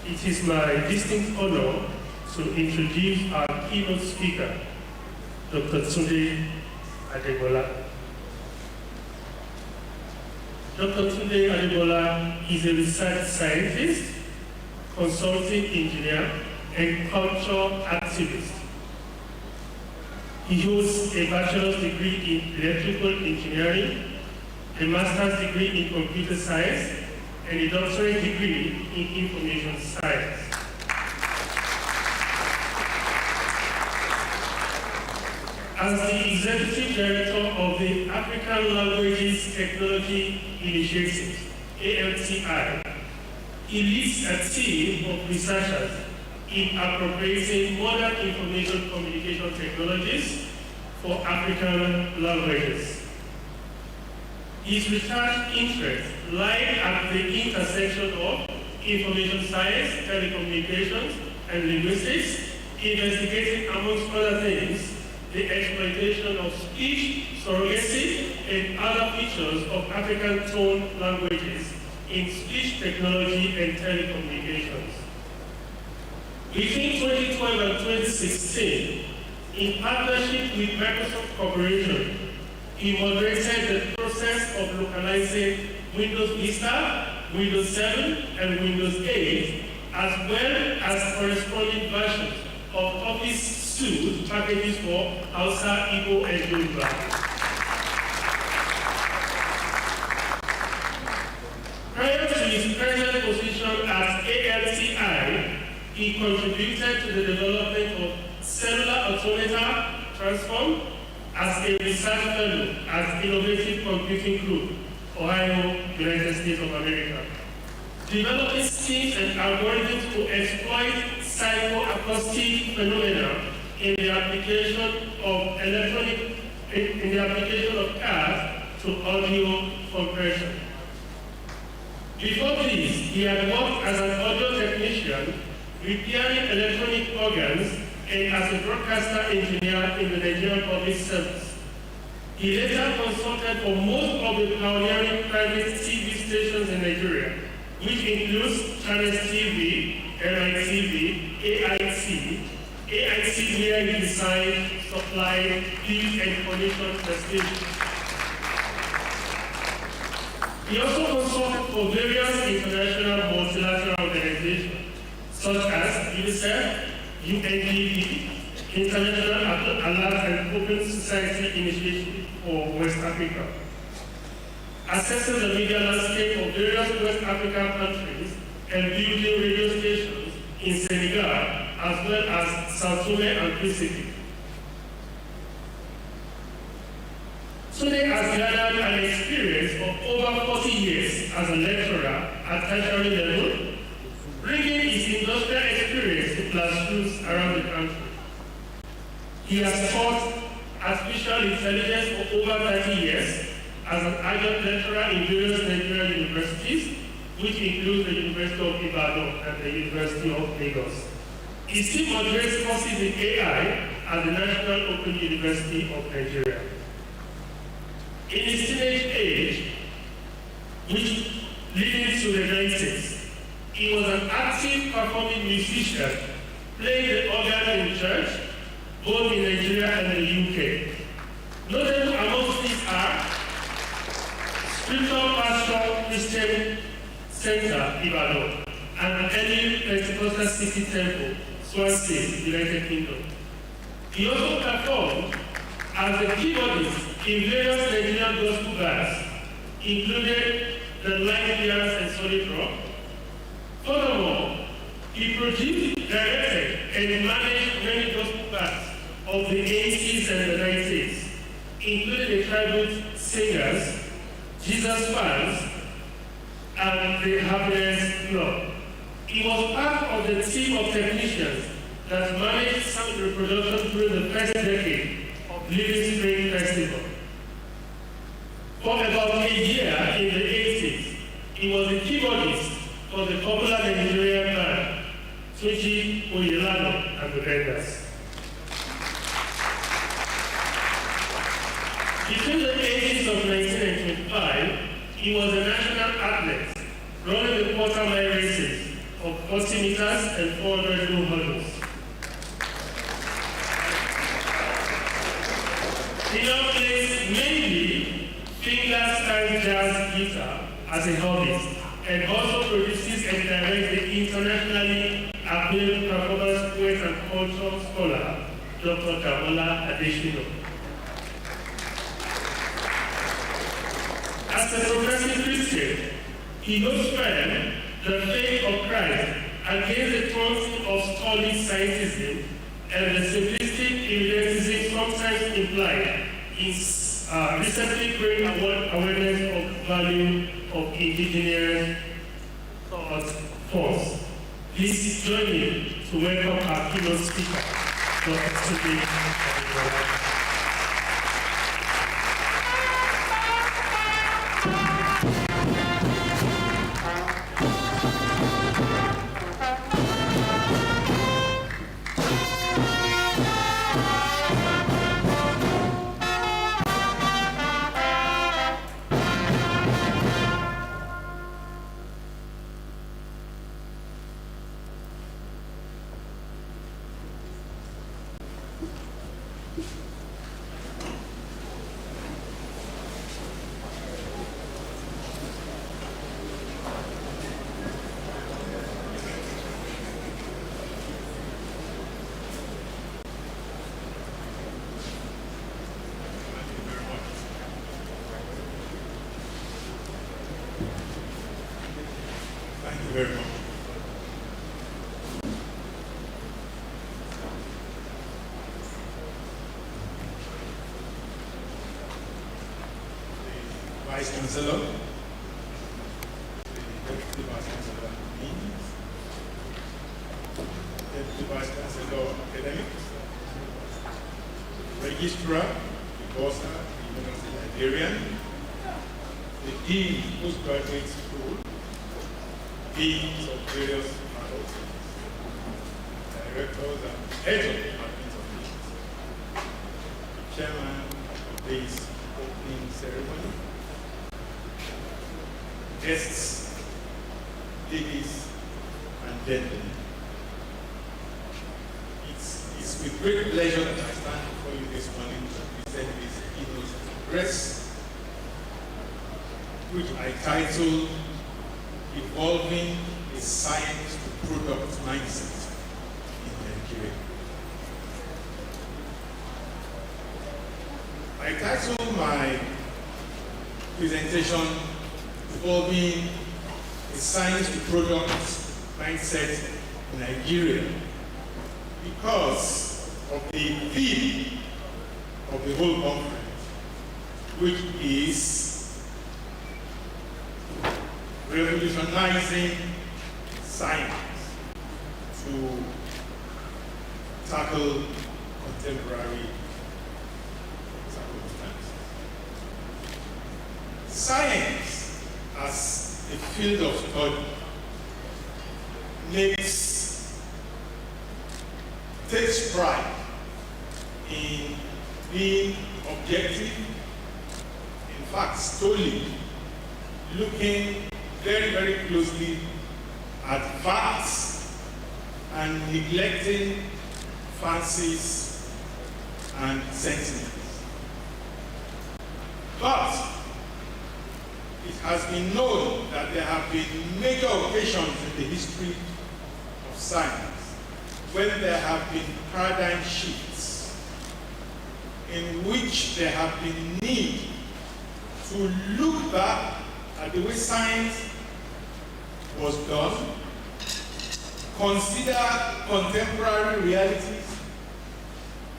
It is my distinct honor to introduce our keynote speaker, Dr. Tunde Adebola. Dr. Tunde Adebola is a research scientist, consulting engineer, and cultural activist. He holds a bachelor's degree in electrical engineering, a master's degree in computer science, and a doctorate degree in information science. As the Executive Director of the African Languages Technology Initiative, ALTI, he leads a team of researchers in appropriating modern information communication technologies for African languages. His research interests lie at the intersection of information science, telecommunications, and linguistics, investigating, amongst other things, the exploitation of speech, surrogacy, and other features of African tone languages in speech technology and telecommunications. Between 2012 and 2016, in partnership with Microsoft Corporation, he moderated the process of localizing Windows Vista, Windows 7, and Windows 8, as well as corresponding versions of Office Suite packages for Hausa, Igbo, and Yoruba. Prior to his present position at ALTI, he contributed to the development of cellular automata transform as a research fellow at Innovative Computing Group, Ohio, United States of America, developing schemes and algorithms to exploit psychoacoustic phenomena in the application of cars to audio compression. Before this, he had worked as an audio technician, repairing electronic organs, and as a broadcaster engineer in the Nigerian Public Service. He later consulted for most of the pioneering private TV stations in Nigeria, which includes Channels TV, MITV, AIT where he designed, supplied, built, and commissioned the station. He also consulted for various international multilateral organizations, such as UNICEF, UNDP, International Alert and Open Society Initiative for West Africa, assessing the media landscape of various West African countries and building radio stations in Senegal, as well as Sao Tome and Principe. Tunde has gathered an experience of over 40 years as a lecturer at tertiary level, bringing his industrial experience to classrooms around the country. He has taught artificial intelligence for over 30 years as an adjunct lecturer in various Nigerian universities, which include the University of Ibadan and the University of Lagos. He still moderates courses in AI at the National Open University of Nigeria. In his teenage age, which leading to the 90s, he was an active performing musician, playing the organ in church, both in Nigeria and the UK. Notable amongst these are Spiritual Pastor Christian Center, Ibadan, and an early Pentecostal City Temple, Swansea, United Kingdom. He also performed as the keyboardist in various Nigerian gospel bands, including the Light Bearers and Solid Rock, Furthermore, he produced, directed, and managed many gospel bands of the 80s and the 90s, including the tribute singers, Jesus Fans, and the Happiness Club. He was part of the team of technicians that managed sound reproduction during the first decade of Living Spring Festival. For about a year in the 80s, he was the keyboardist for the popular Nigerian band, Tuji Oyelano and the Vendors. Between the ages of 19 and 25, he was a national athlete, running the quarter-mile races of 40 meters and 400 low hurdles. He now plays mainly finger-style jazz guitar as a hobbyist, and also produces and directs the internationally acclaimed performance poet and cultural scholar, Dr. Damola Adeshino. As a progressive Christian, he holds firm the faith of Christ against the taunting of scholarly scientism and the simplistic evidentism sometimes implied in recently growing awareness of the value of indigenous thought force. Please join me to welcome our keynote speaker, Dr. Sunday. Thank you very much. The Vice Chancellor, the Deputy Vice Chancellor Deans, Deputy Vice Chancellor Academics, Registrar, the Bossa, the University Librarian, the Dean Postgraduate School, deans of various faculties, directors and heads of departments of business, chairman of this opening ceremony, guests, ladies and gentlemen. It's with great pleasure that I stand before you this morning to present this keynote address, which I titled Evolving a Science to Product Mindset in Nigeria. I titled my presentation Evolving a Science to Product Mindset in Nigeria because of the theme of the whole conference, which is revolutionizing science to tackle contemporary circumstances. Science as a field of study takes pride in being objective, in fact, solely looking very, very closely at facts and neglecting fancies and sentiments. But it has been known that there have been major occasions in the history of science when there have been paradigm shifts in which there have been need to look back at the way science was done consider contemporary realities,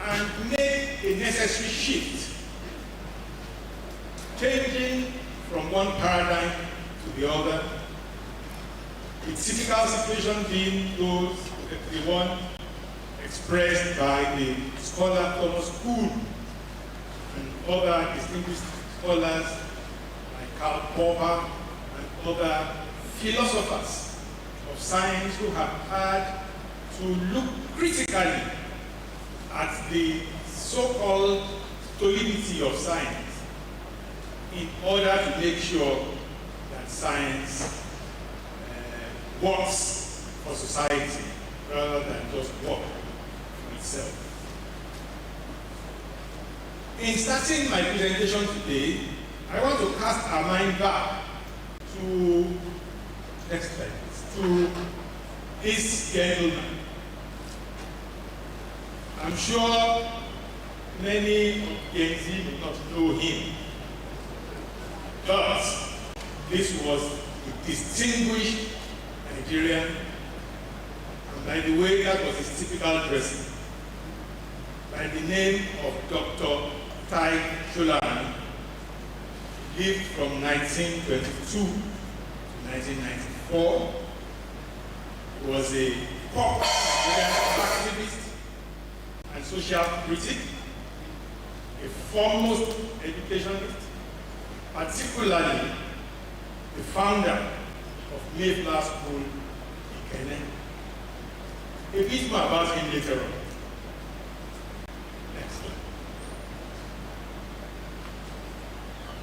and make a necessary shift, changing from one paradigm to the other, the typical situation being the one expressed by the scholar Thomas Kuhn and other distinguished scholars like Karl Popper and other philosophers of science who have had to look critically at the so-called solidity of science in order to make sure that science works for society rather than just work for itself. In starting my presentation today, I want to cast our mind back to, next slide, to this gentleman. I'm sure many of Gen Z may not know him, but this was a distinguished Nigerian, and by the way, that was his typical dressing, by the name of Dr. Tai Sholan. He lived from 1922 to 1994. He was a pop Nigerian activist and social critic, a foremost educationist, particularly the founder of Mayflower School in Kenya. A bit more about him later on. Next slide.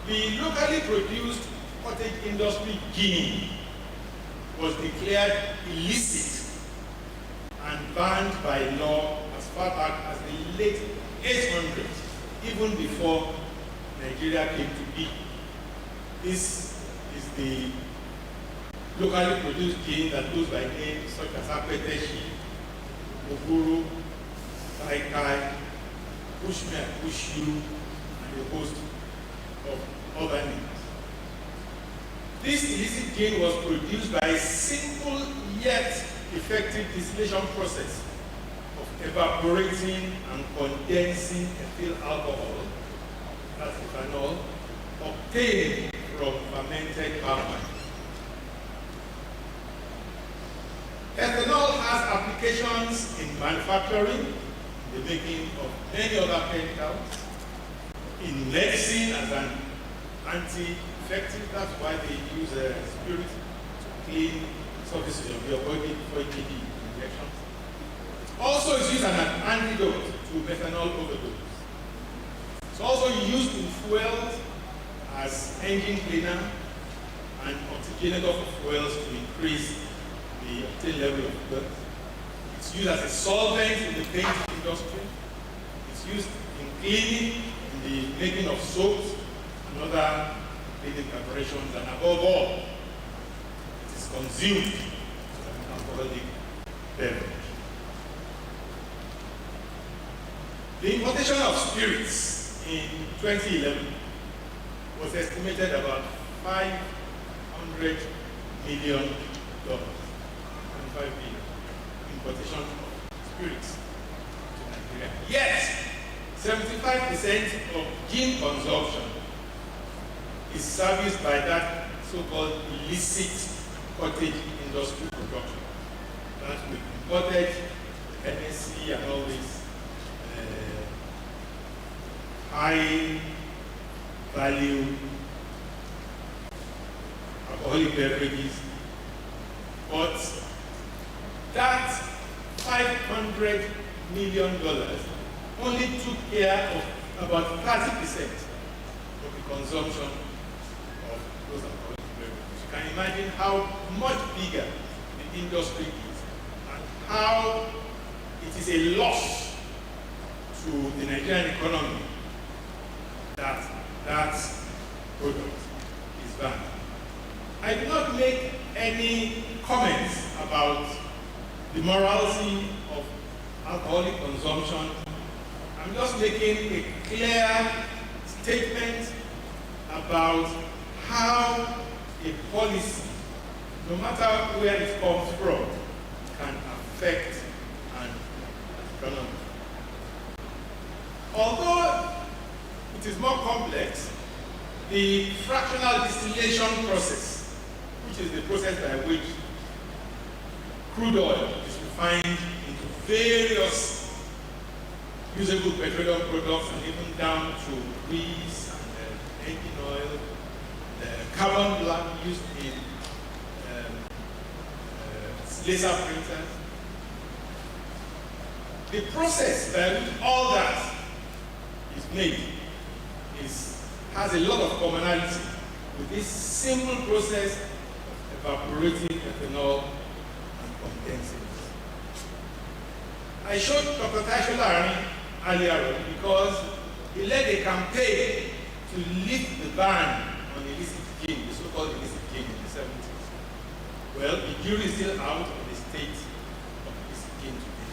The locally produced cottage industry gin was declared illicit and banned by law as far back as the late 800s, even before Nigeria came to be. This is the locally produced gin that goes by names such as Apeteshi, Oguru, Kai Kai, Bushmere, Bushu, and a host of other names. This illicit gin was produced by a simple yet effective distillation process of evaporating and condensing ethyl alcohol, that's ethanol, obtained from fermented palm wine. Ethanol has applications in manufacturing, the making of many other chemicals, in medicine as an anti-infective. That's why they use spirit to clean surfaces of your body before you give injections. Also, it's used as an antidote to methanol overdose. It's also used in fuels as engine cleaner and oxygenator for fuels to increase the octane level of fuel. It's used as a solvent in the paint industry. It's used in cleaning, in the making of soaps and other cleaning preparations, and above all, it is consumed as an alcoholic beverage. The importation of spirits in 2011 was estimated about $500 million. 5 billion importation of spirits to Nigeria. Yet, 75% of gin consumption is serviced by that so-called illicit cottage industry production. That we imported NSC and all these high value alcoholic beverages, but that $500 million only took care of about 30% of the consumption of those alcoholic beverages. You can imagine how much bigger the industry is and how it is a loss to the Nigerian economy that that product is banned. I do not make any comments about the morality of alcoholic consumption. I'm just making a clear statement about how a policy, no matter where it comes from, can effect and economy. Although it is more complex, the fractional distillation process, which is the process by which crude oil is refined into various usable petroleum products and even down to grease and engine oil, carbon black used in laser printers. The process by which all that is made has a lot of commonality with this simple process of evaporating ethanol and condensing it. I showed Dr. Taisho earlier on because he led a campaign to lift the ban on illicit gin, the so-called illicit gin in the 70s. Well, the jury is still out on the state of illicit gin today.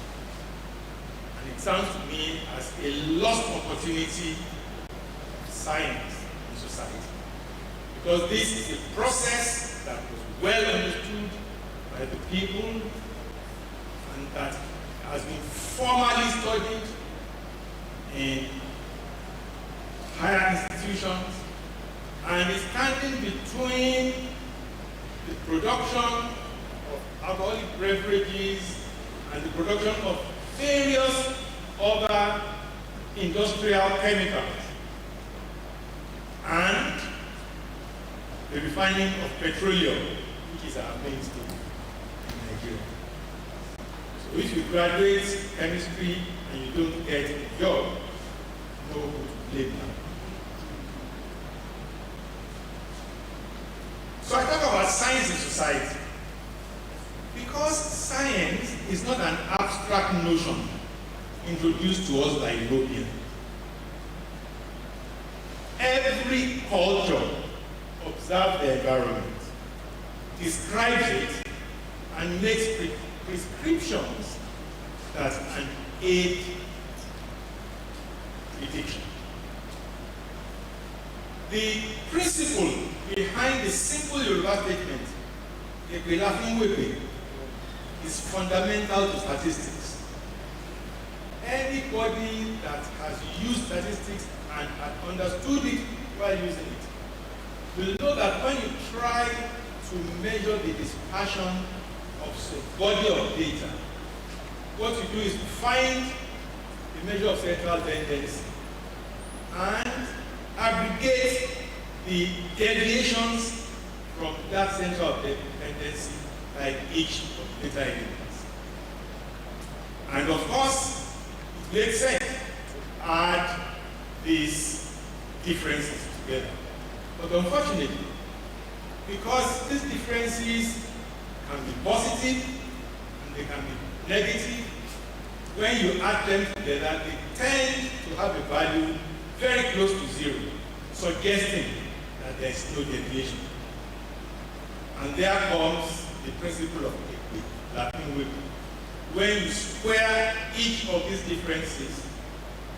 And it sounds to me as a lost opportunity of science in society. Because this is a process that was well understood by the people and that has been formally studied in higher institutions and is standing between the production of alcoholic beverages and the production of various other industrial chemicals and the refining of petroleum, which is our mainstay in Nigeria. So if you graduate chemistry and you don't get a job, no who to blame now. So I talk about science in society because science is not an abstract notion introduced to us by Europeans. Every culture observes the environment, describes it, and makes prescriptions that can aid prediction. The principle behind the simple Yoruba statement, is fundamental to statistics. Anybody that has used statistics and had understood it while using it will know that when you try to measure the dispersion of a body of data, what you do is find the measure of central tendency and aggregate the deviations from that center of tendency by each of the data elements. And of course, it makes sense to add these differences together. But unfortunately, because these differences can be positive and they can be negative, when you add them together, they tend to have a value very close to zero, suggesting that there is no deviation. And there comes the principle of equilibrium. When you square each of these differences,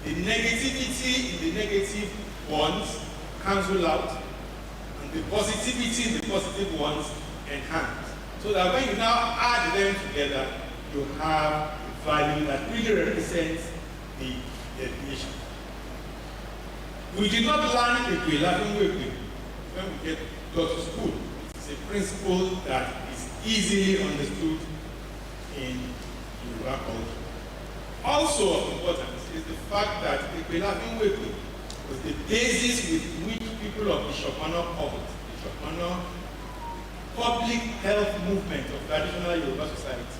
the negativity in the negative ones cancel out, and the positivity in the positive ones enhance. So that when you now add them together, you have a value that really represents the deviation. We did not learn equilibrium when we go to school. It's a principle that is easily understood in Yoruba culture. Also of importance is the fact that equilibrium was the basis with which people of the Shopano cult, the Shopano public health movement of traditional Yoruba society,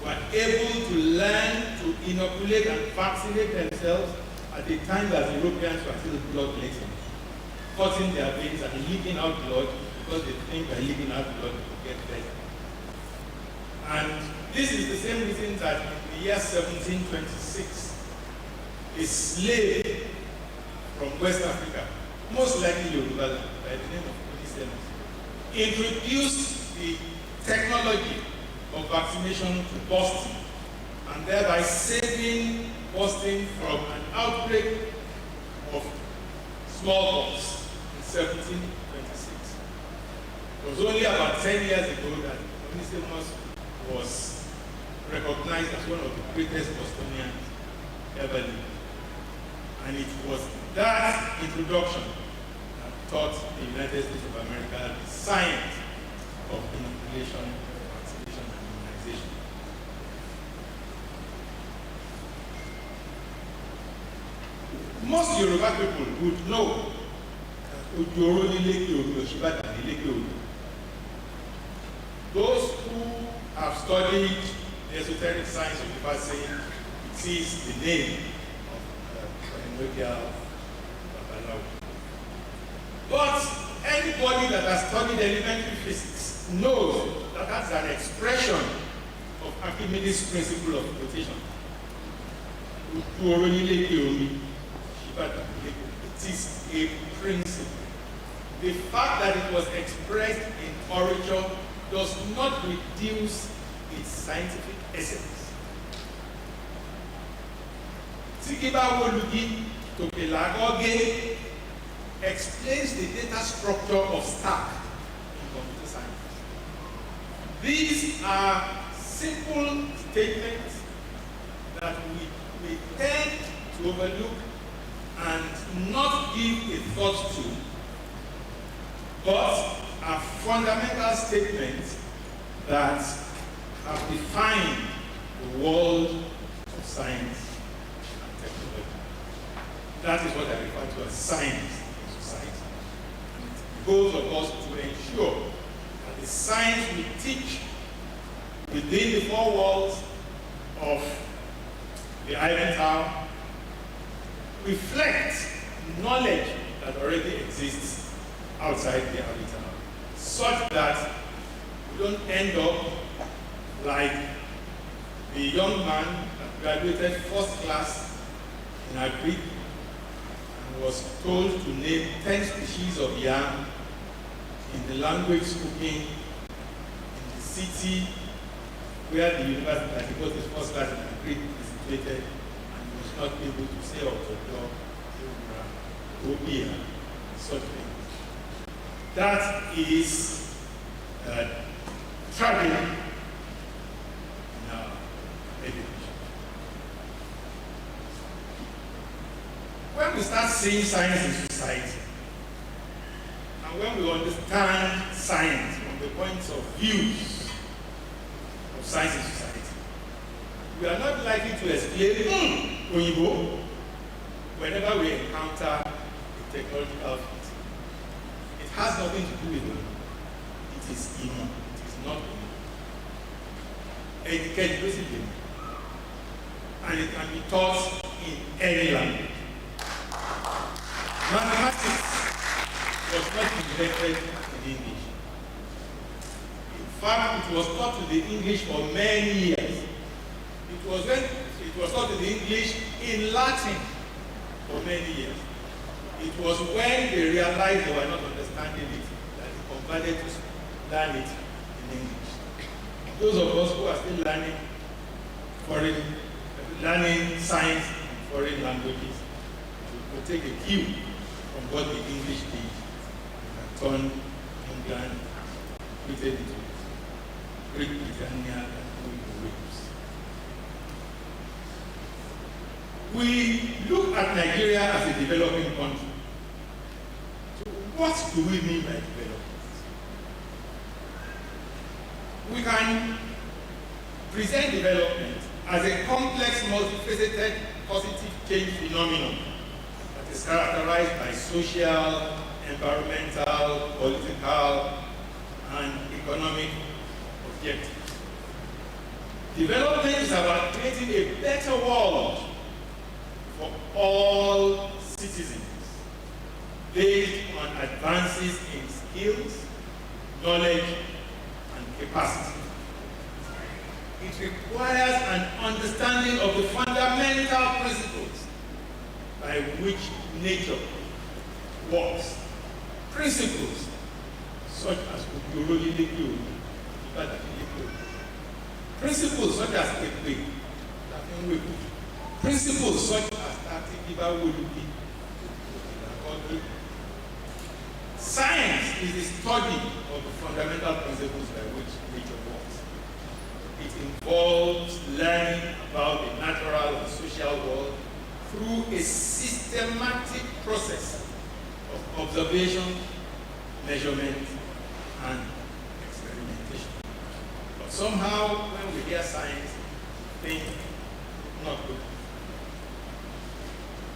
were able to learn to inoculate and vaccinate themselves at the time that Europeans were still blood clotting, cutting their veins and leaking out blood because they think by leaking out blood they will get better. And this is the same reason that in the year 1726, a slave from West Africa, most likely Yoruba land, by the name of Odysseus, introduced the technology of vaccination to Boston, and thereby saving Boston from an outbreak of smallpox in 1726. It was only about 10 years ago that Odysseus was recognized as one of the greatest Bostonians ever lived. And it was that introduction that taught the United States of America the science of inoculation, vaccination, and immunization. Most Yoruba people would know that those who have studied the esoteric science of the vaccine, it is the name of Babalawo. But anybody that has studied elementary physics knows that that's an expression of Archimedes' principle of rotation. It is a principle. The fact that it was expressed in orature does not reduce its scientific essence. Tikiba Wolugi Tokelagoge explains the data structure of stack in computer science. These are simple statements that we tend to overlook and not give a thought to, but are fundamental statements that have defined the world of science and technology. That is what I refer to as science in society. And it goes of us to ensure that the science we teach within the four walls of the Iron Tower reflects knowledge that already exists outside the Iron Tower, such that we don't end up like the young man that graduated first class in Agric and was told to name 10 species of yam in the language spoken in the city where the university that he got his first class in Agric is situated, and he was not able to say out of the Obia, such things. That is traveling in our education. When we start seeing science in society, and when we understand science from the points of view of science in society, we are not likely to explain Oyibo whenever we encounter a technological feat. It has nothing to do with it. It is Imo. It is not Imo. Educate basically. And it can be taught in any language. Mathematics was not invented in English. In fact, it was taught to the English for many years. It was taught in English in Latin for many years. It was when they realized they were not understanding it that they converted to learn it in English. Those of us who are still learning science in foreign languages will take a cue from what the English did and turn England, Britain into Great Britannia, and Wales. We look at Nigeria as a developing country. So what do we mean by development? We can present development as a complex, multifaceted, positive change phenomenon that is characterized by social, environmental, political, and economic objectives. Development is about creating a better world for all citizens based on advances in skills, knowledge, and capacity. It requires an understanding of the fundamental principles by which nature works. Principles such as principles such as principles such as science is the study of the fundamental principles by which nature works. It involves about the natural and social world through a systematic process of observation, measurement, and experimentation. But somehow, when we hear science, we think not good.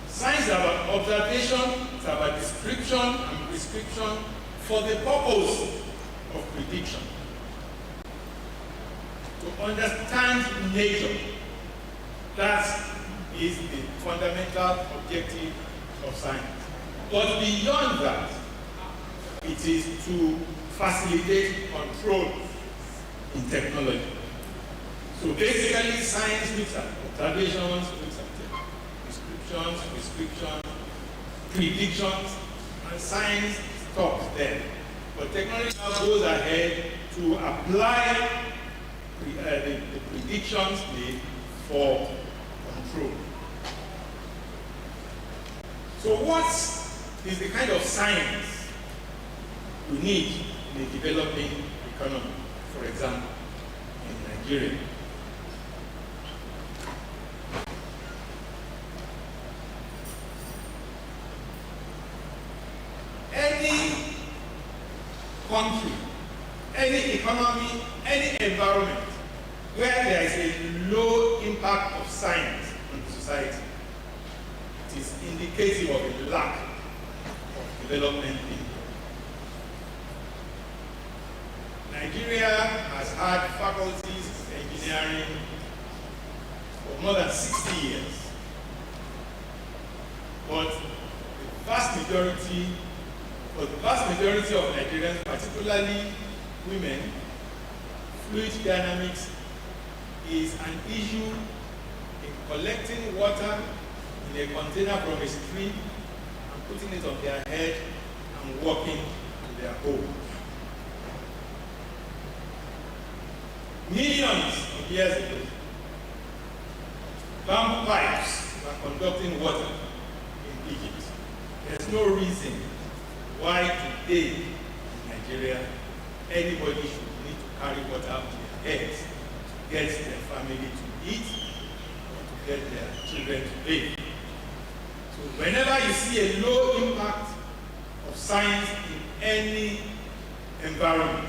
Science is about observation, it's about description and prescription for the purpose of prediction. To understand nature, that is the fundamental objective of science. But beyond that, it is to facilitate control in technology. So basically, science looks at observations, looks at prescriptions, predictions, and science stops there. But technology now goes ahead to apply the predictions made for control. So what is the kind of science we need in a developing economy, for example, in Nigeria? Any country, any economy, any environment where there is a low impact of science on society, it is indicative of a lack of development in Nigeria has had faculties of engineering for more than 60 years. But the vast majority of Nigerians, particularly women, fluid dynamics is an issue in collecting water in a container from a stream and putting it on their head and walking to their home. Millions of years ago, bamboo pipes were conducting water in Egypt. There's no reason why today in Nigeria anybody should need to carry water on their heads to get their family to eat or to get their children to bathe. So whenever you see a low impact of science in any environment,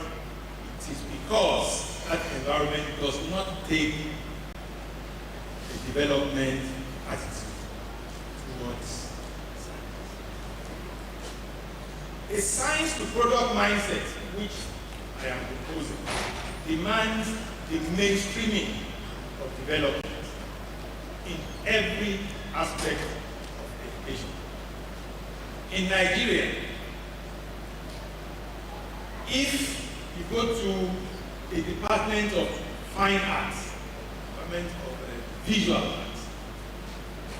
it is because that environment does not take a development attitude towards science. A science to product mindset, which I am proposing, demands the mainstreaming of development in every aspect of education. In Nigeria, if you go to a department of fine arts, department of visual arts,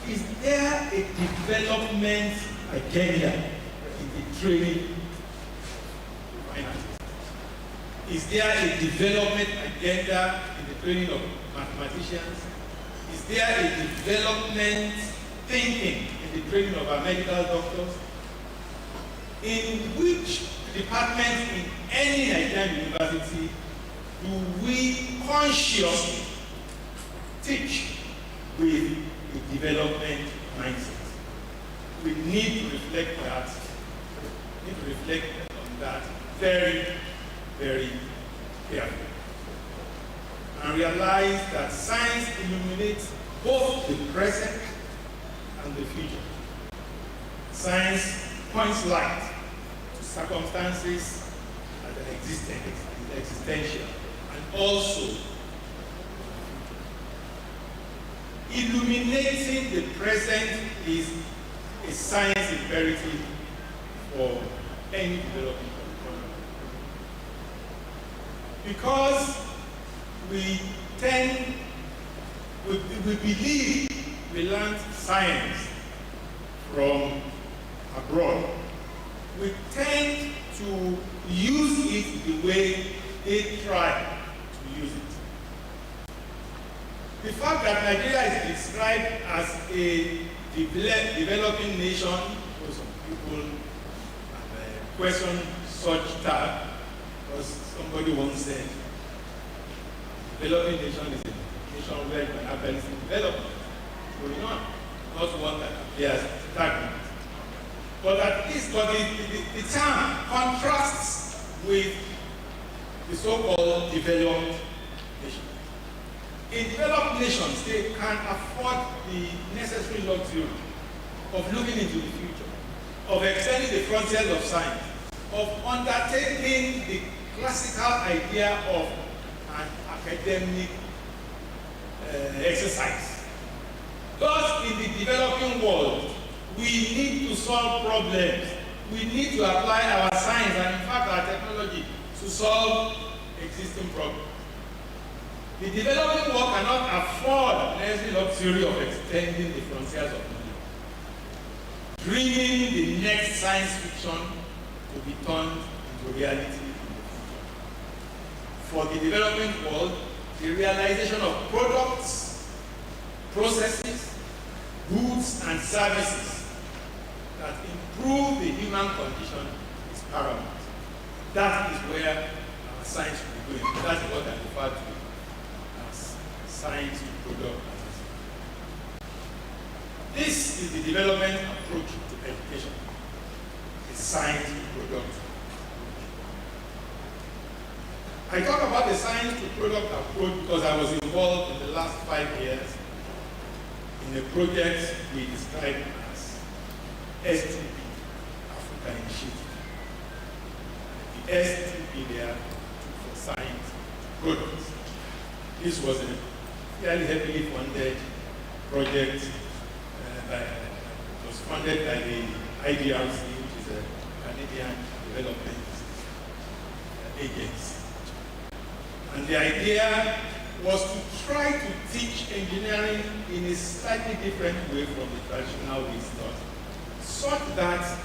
is there a development agenda in the training of fine artists? Is there a development agenda in the training of mathematicians? Is there a development thinking in the training of our medical doctors? In which department in any Nigerian university do we consciously teach with a development mindset? We need to reflect that. We need to reflect on that very, very carefully. And realize that science illuminates both the present and the future. Science points light to circumstances that are existential, and also illuminating the present is a science imperative for any development economy. Because we believe we learned science from abroad, we tend to use it the way they try to use it. The fact that Nigeria is described as a developing nation, some people question such tag, because somebody once said, developing nation is a situation where you can actually see development going on, not one that appears stagnant. But at least the term contrasts with the so-called developed nations. In developed nations, they can afford the necessary luxury of looking into the future, of extending the frontiers of science, of undertaking the classical idea of an academic exercise. Thus, in the developing world, we need to solve problems. We need to apply our science and, in fact, our technology to solve existing problems. The developing world cannot afford the necessary luxury of extending the frontiers of knowledge, bringing the next science fiction to be turned into reality. For the developing world, the realization of products, processes, goods, and services that improve the human condition is paramount. That is where our science will be going. That is what I refer to as science to product. This is the development approach to education. It's science to product. I talk about the science to product approach because I was involved in the last 5 years in a project we described as S2P, Africa Initiative. The S2P there for science products. This was a fairly heavily funded project it was funded by the IDRC, which is a Canadian development agency. And the idea was to try to teach engineering in a slightly different way from the traditional way it's taught, such that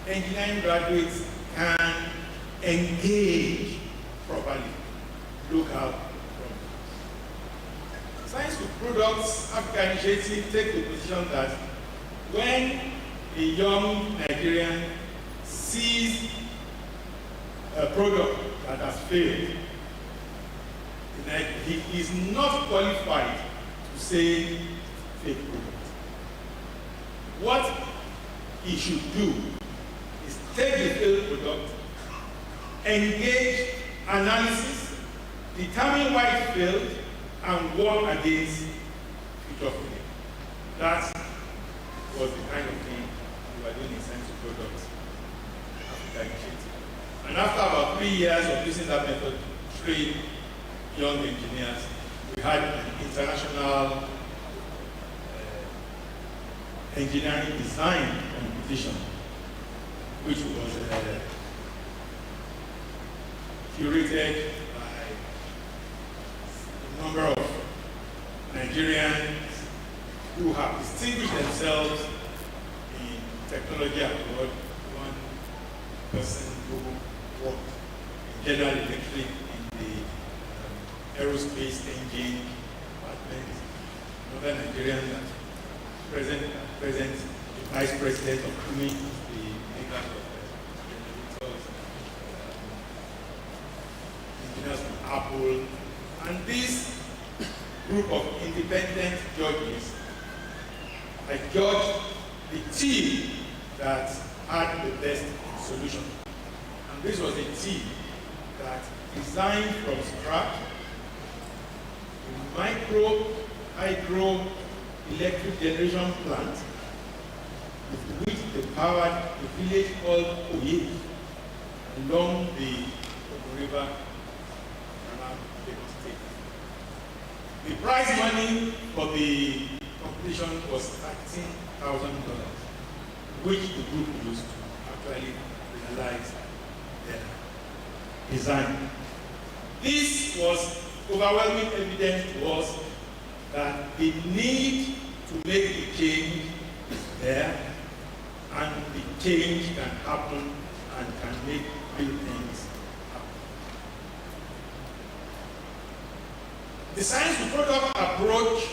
engineering graduates can engage properly local problems. Science to Products Africa Initiative take the position that when a young Nigerian sees a product that has failed, he is not qualified to say fake product. What he should do is take the failed product, engage analysis, determine why it failed, and work against future failure. That was the kind of thing we were doing in Science to Products Africa Initiative. And after about 3 years of using that method to train young engineers, we had an international engineering design competition, which was curated by a number of Nigerians who have distinguished themselves in technology abroad. One person who worked in General Electric in the aerospace engine department, another Nigerian that present the vice president of CUMI, the maker of generators, engineers from Apple, and this group of independent judges, I judged the team that had the best solution. And this was a team that designed from scratch a micro hydro electric generation plant with which they powered a village called Oye along the Ogun River around Lagos State. The prize money for the competition was $13,000, which the group used to actually realize their design. This was overwhelming evidence to us that the need to make the change is there, and the change can happen and can make real things happen. The science to product approach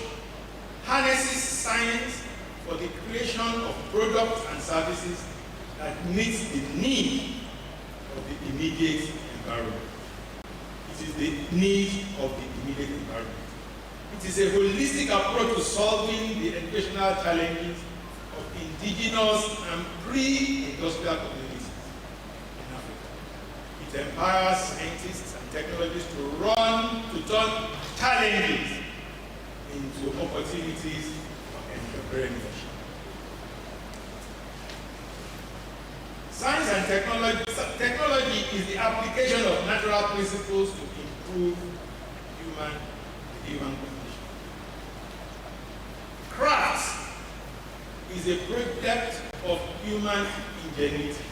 harnesses science for the creation of products and services that meets the need of the immediate environment. It is the need of the immediate environment. It is a holistic approach to solving the educational challenges of indigenous and pre-industrial communities in Africa. It empowers scientists and technologists to turn challenges into opportunities for entrepreneurship. Science and technology is the application of natural principles to improve the human condition. Craft is a product of human ingenuity.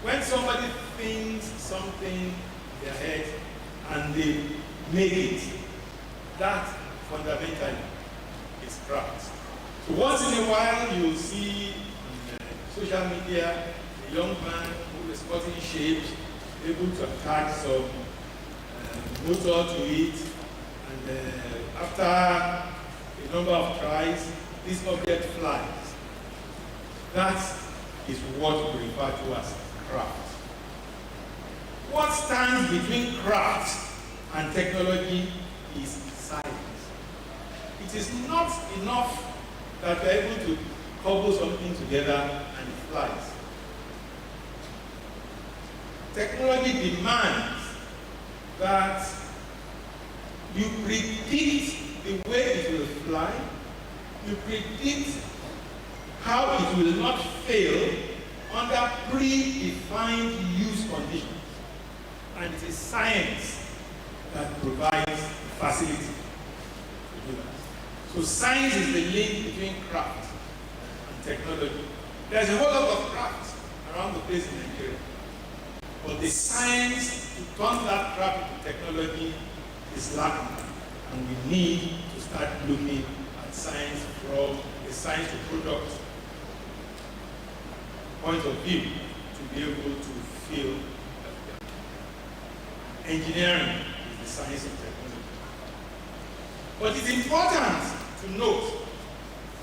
When somebody thinks something in their head and they make it, that fundamentally is craft. So once in a while you'll see on social media a young man who is cutting shapes, able to attach some motor to it, and after a number of tries, this object flies. That is what we refer to as craft. What stands between craft and technology is science. It is not enough that we are able to cobble something together and it flies. Technology demands that you predict the way it will fly, you predict how it will not fail under predefined use conditions. And it is science that provides facility to do that. So science is the link between craft and technology. There's a whole lot of craft around the place in Nigeria. But the science to turn that craft into technology is lacking. And we need to start looking at science from a science to product point of view to be able to fill that gap. Engineering is the science of technology. But it's important to note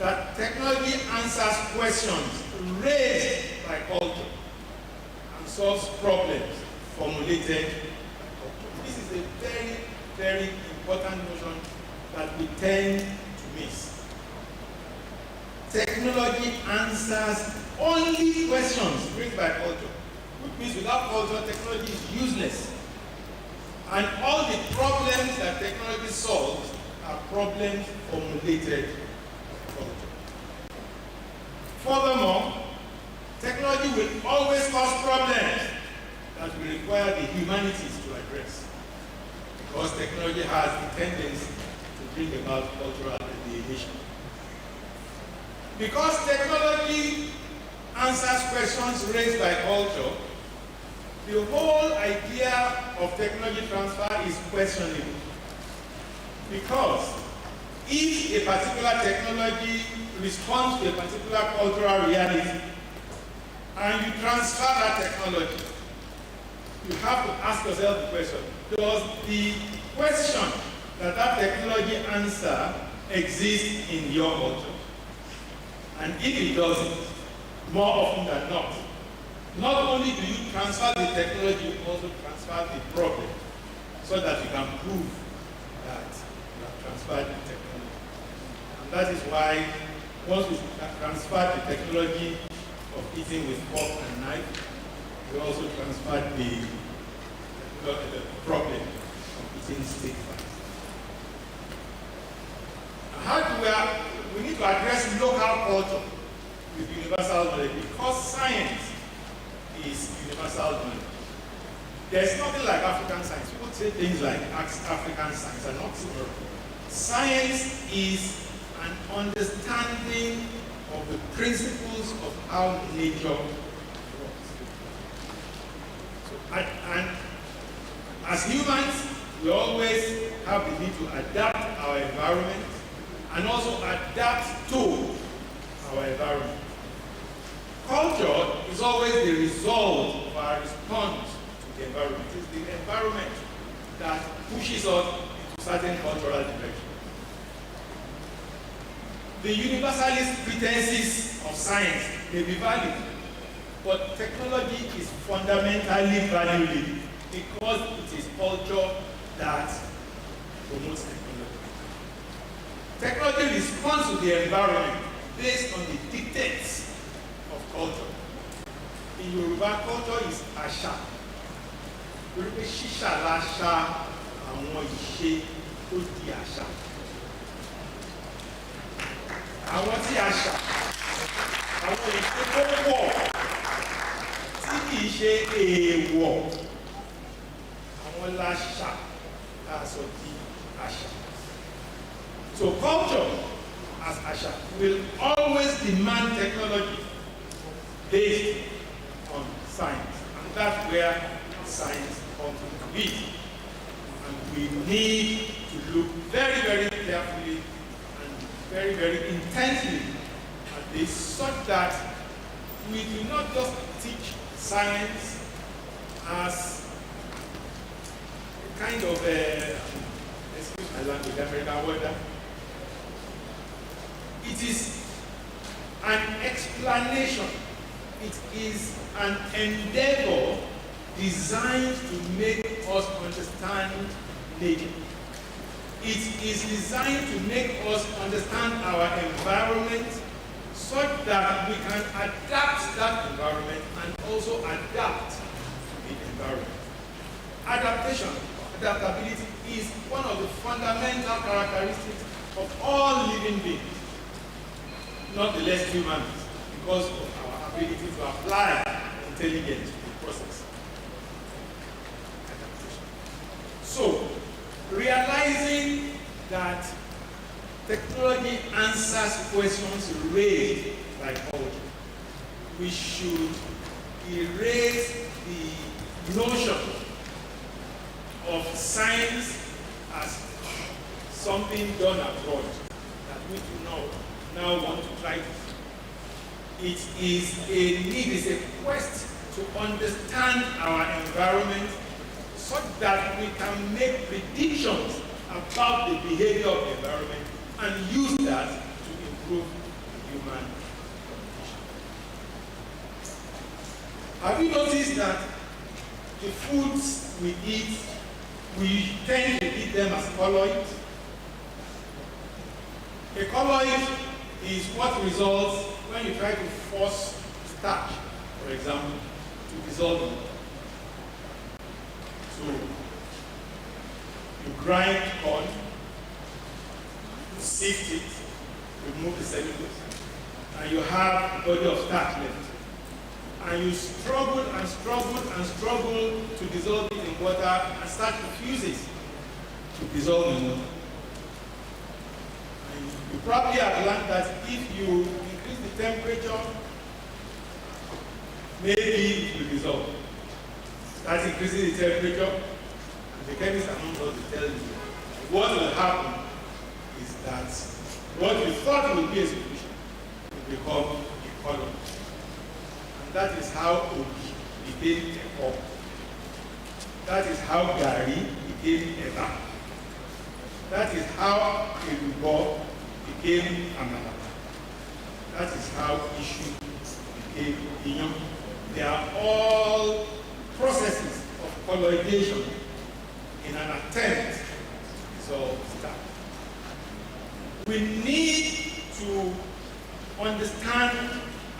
that technology answers questions raised by culture and solves problems formulated by culture. This is a very, very important notion that we tend to miss. Technology answers only questions raised by culture, which means without culture, technology is useless. And all the problems that technology solves are problems formulated by culture. Furthermore, technology will always cause problems that will require the humanities to address, because technology has the tendency to bring about cultural alienation. Because technology answers questions raised by culture, the whole idea of technology transfer is questionable. Because if a particular technology responds to a particular cultural reality, and you transfer that technology, you have to ask yourself the question, does the question that technology answer exist in your culture? And if it doesn't, more often than not only do you transfer the technology, you also transfer the problem, so that you can prove that you have transferred the technology. And that is why once we transfer the technology of eating with fork and knife, we also transferred the problem of eating stick fast. We need to address local culture with universal knowledge, because science is universal knowledge. There's nothing like African science. People say things like African science are not similar. Science is an understanding of the principles of how nature works. And as humans, we always have the need to adapt our environment and also adapt to our environment. Culture is always the result of our response to the environment. It is the environment that pushes us into certain cultural directions. The universalist pretenses of science may be valid, but technology is fundamentally valuable because it is culture that promotes technology. responds to the environment based on the dictates of culture. In Yoruba, culture is àṣà. Torí pé ṣíṣà láṣà àwọn ìṣe tó di àṣà. Àwọn tí àṣà, àwọn ìṣe tó wọ̀ tí kìí ṣe èèwọ̀, àwọn láṣà láṣọ di àṣà. So culture as àṣà will always demand technology based on science, and that's where science comes into it. And we need to look very, very carefully and very, very intensely at this, such that we do not just teach science as a kind of excuse my language, American word. It is an explanation. It is an endeavor designed to make us understand nature. It is designed to make us understand our environment such that we can adapt that environment and also adapt to the environment. Adaptability is one of the fundamental characteristics of all living beings, not the less humans, because of our ability to apply intelligence to the process. So, realizing that technology answers questions raised by culture, we should erase the notion of science as something done abroad that we do not now want to try to. It is a need, it's a quest to understand our environment such that we can make predictions about the behavior of the environment and use that to improve the human condition. Have you noticed that the foods we eat, we tend to eat them as colloids? A colloid is what results when you try to force starch, for example, to dissolve in water. So, you grind corn, sift it, remove the cellulose, and you have a body of starch left. And you struggle and struggle and struggle to dissolve it in water, and starch refuses to dissolve in water. And you probably have learned that if you increase the temperature, maybe it will dissolve. That's increasing the temperature, and the chemists are not going to tell you. What will happen is that what you thought would be a solution will become a color. And that is how Ogi became a cup. That is how Gari became a lamp. That is how Elubo became Amala. That is how Ishu became Iyon. They are all processes of colloidation in an attempt to dissolve starch. We need to understand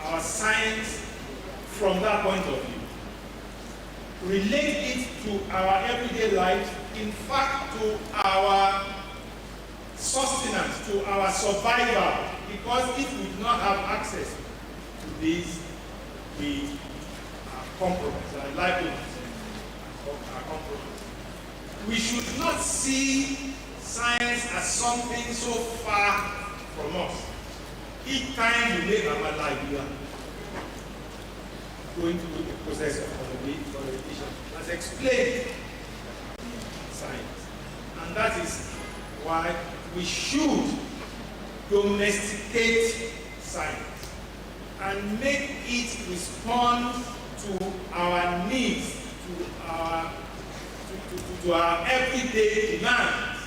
our science from that point of view. Relate it to our everyday life, in fact to our sustenance, to our survival, because if we do not have access to these, we are compromised, our livelihoods are compromised. We should not see science as something so far from us. Each time we make our life, we are going through the process of colonization, as explained in science. And that is why we should domesticate science and make it respond to our needs, to our everyday demands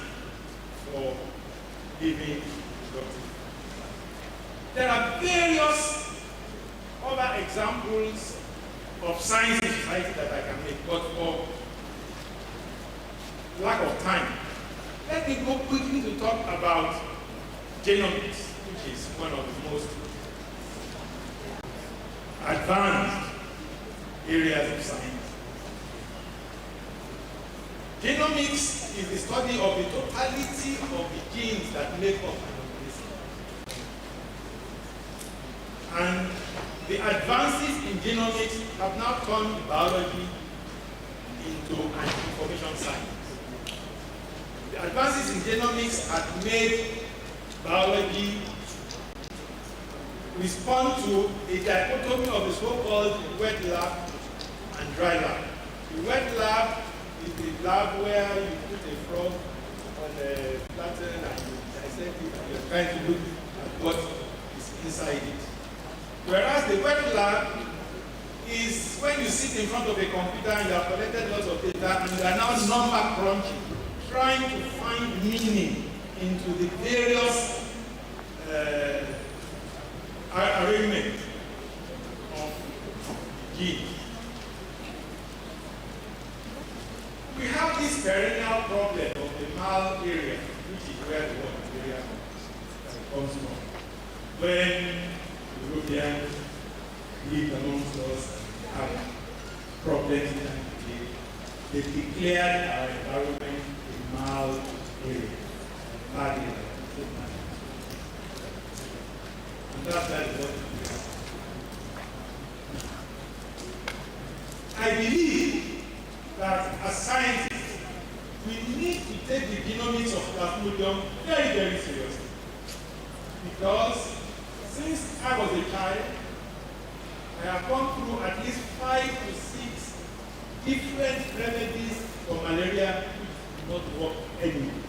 for living productive. There are various other examples of science in society that I can make, but for lack of time, let me go quickly to talk about genomics, which is one of the most advanced areas of science. Genomics is the study of the totality of the genes that make up an organism. And the advances in genomics have now turned biology into an information science. The advances in genomics have made biology respond to a dichotomy of the so-called wet lab and dry lab. The wet lab is the lab where you put a frog on a platter and you dissect it and you're trying to look at what is inside it. Whereas the wet lab is when you sit in front of a computer and you have collected lots of data and you are now number crunching, trying to find meaning into the various arrangement of genes. We have this perennial problem of the mal area, which is where the raw material comes from. When Europeans lived amongst us and had problems, they declared our environment a mal area, bad area. And that's what I believe that as scientists, we need to take the genomics of Plasmodium very, very seriously. Because since I was a child, I have gone through at least 5 to 6 different remedies for malaria which do not work anymore.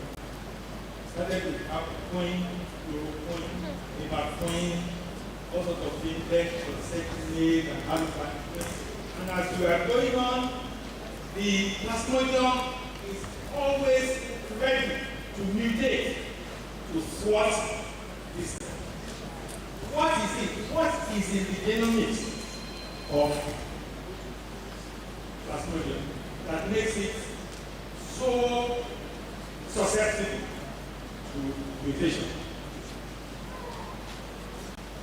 Started with Apoquine, chloroquine, ibuprofen, all sorts of things, insecticide, and haloperidol. And as we are going on, the Plasmodium is always ready to mutate, to thwart this. What is it? What is in the genomics of Plasmodium that makes it so susceptible to mutation?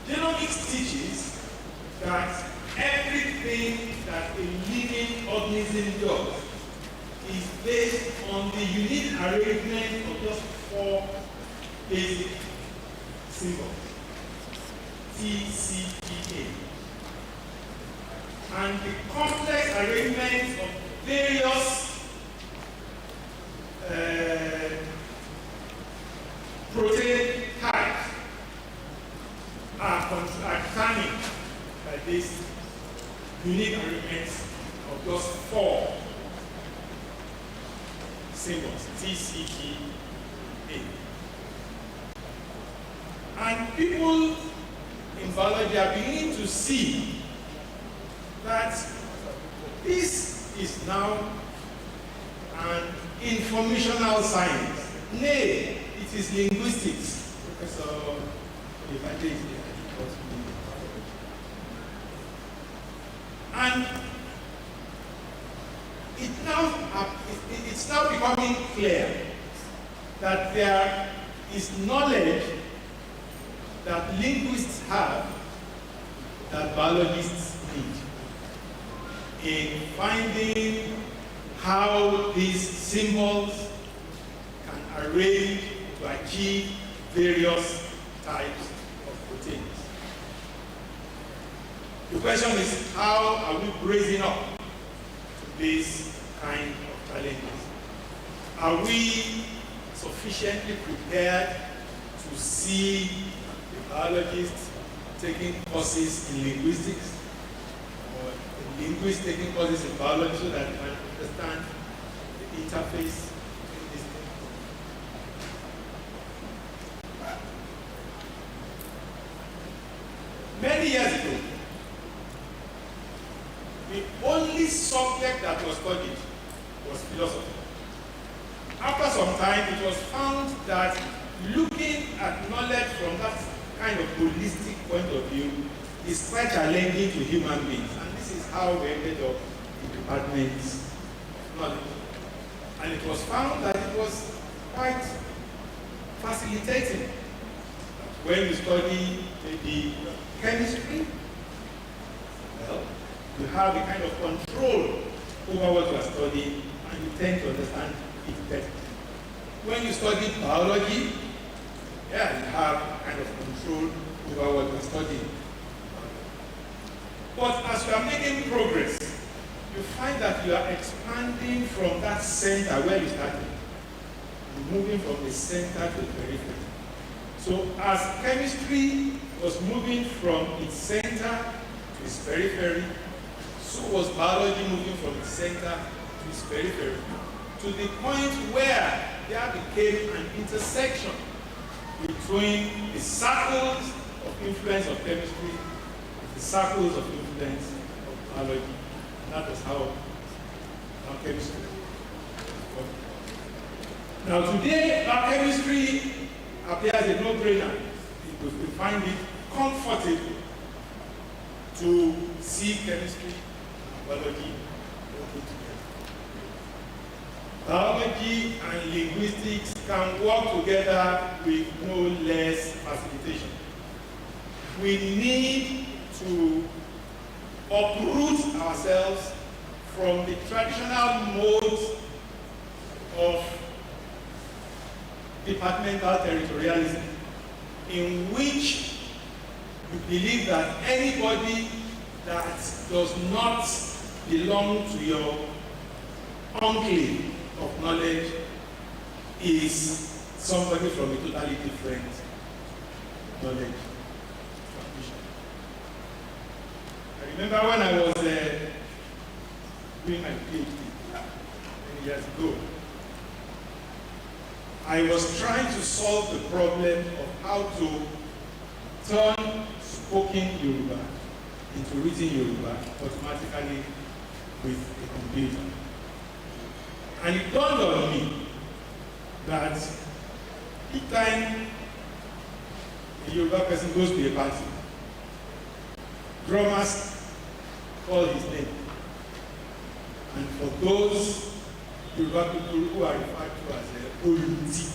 Genomics teaches that everything that a living organism does is based on the unique arrangement of just 4 basic symbols, T, C, T, A. And the complex arrangement of various protein types are determined by this unique arrangements of just 4 symbols, T, C, T, A. And people in biology are beginning to see that this is now an informational science. Nay, it is linguistics. Professor and it's now becoming clear that there is knowledge that linguists have that biologists need in finding how these symbols can arrange to achieve various types of proteins. The question is, how are we bracing up to this kind of challenges? Are we sufficiently prepared to see the biologists taking courses in linguistics, or the linguists taking courses in biology so that they can understand the interface in these things? Many years ago, the only subject that was studied was philosophy. After some time, it was found that looking at knowledge from that kind of holistic point of view is quite challenging to human beings. And this is how we ended up in departments of knowledge. And it was found that it was quite facilitating when you study maybe chemistry, well, you have a kind of control over what you are studying, and you tend to understand it better. When you study biology, yeah, you have kind of control over what you are studying. But as you are making progress, you find that you are expanding from that center where you started, moving from the center to the periphery. So as chemistry was moving from its center to its periphery, so was biology moving from its center to its periphery, to the point where there became an intersection between the circles of influence of chemistry and the circles of influence of biology. And that was how chemistry worked. Now today, our chemistry appears a no-brainer. We find it comfortable to see chemistry and biology working together. Biology and linguistics can work together with no less facilitation. We need to uproot ourselves from the traditional modes of departmental territorialism, in which you believe that anybody that does not belong to your enclave of knowledge is somebody from a totally different knowledge tradition. I remember when I was doing my PhD many years ago, I was trying to solve the problem of how to turn spoken Yoruba into written Yoruba automatically with a computer. And it dawned on me that each time a Yoruba person goes to a party, drummers call his name. And for those Yoruba people who are referred to as Oluti,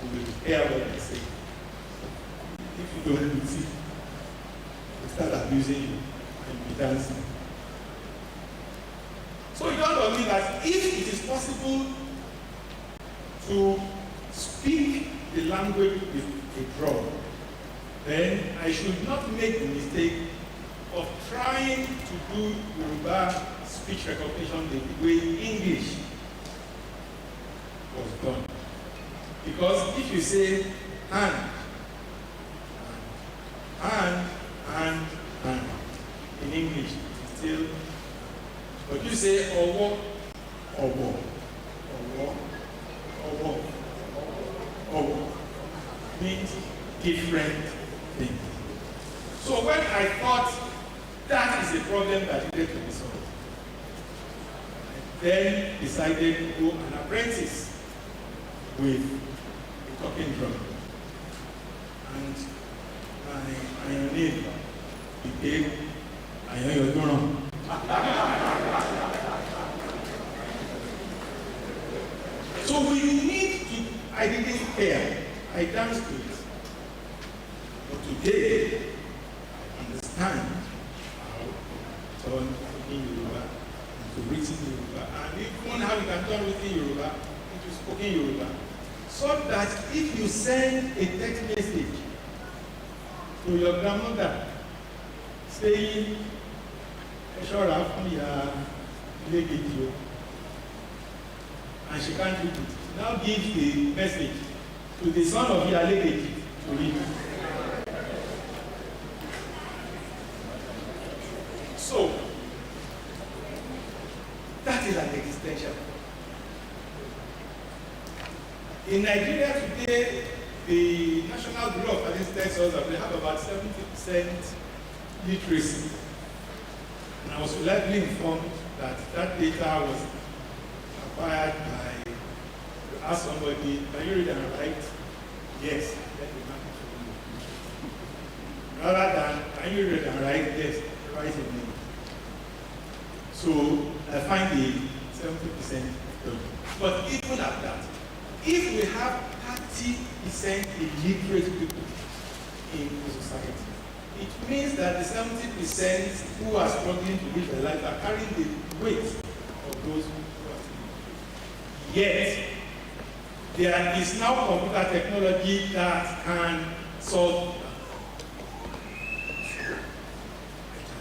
who will hear what I say. If you don't see, they start abusing you and be dancing. So it dawned on me that if it is possible to speak the language with a drum, then I should not make the mistake of trying to do Yoruba speech recognition the way English was done. Because if you say hand, in English, it's still, but you say owo, means different things. So when I thought that is a problem that needed to be solved, I then decided to go an apprentice with a talking drum. And my pioneer became Ayoyodoran. So we need to, I didn't care, I danced to it. But today, I understand how to turn in Yoruba into written Yoruba, and even how you can turn written Yoruba into spoken Yoruba. So that if you send a text message to your grandmother saying, "Eshora from your legacy," and she can't read it, now give the message to the son of your legacy to read it. So that is an existential. In Nigeria today, the National Bureau of Statistics tells us that we have about 70% literacy. And I was reliably informed that that data was acquired by, to ask somebody, can you read and write? Yes. Rather than, can you read and write? Yes, write a name. So I find the 70% done. But even at that, if we have 30 illiterate people in the society. It means that the 70% who are struggling to live their life are carrying the weight of those who are still illiterate. Yet, there is now computer technology that can solve that.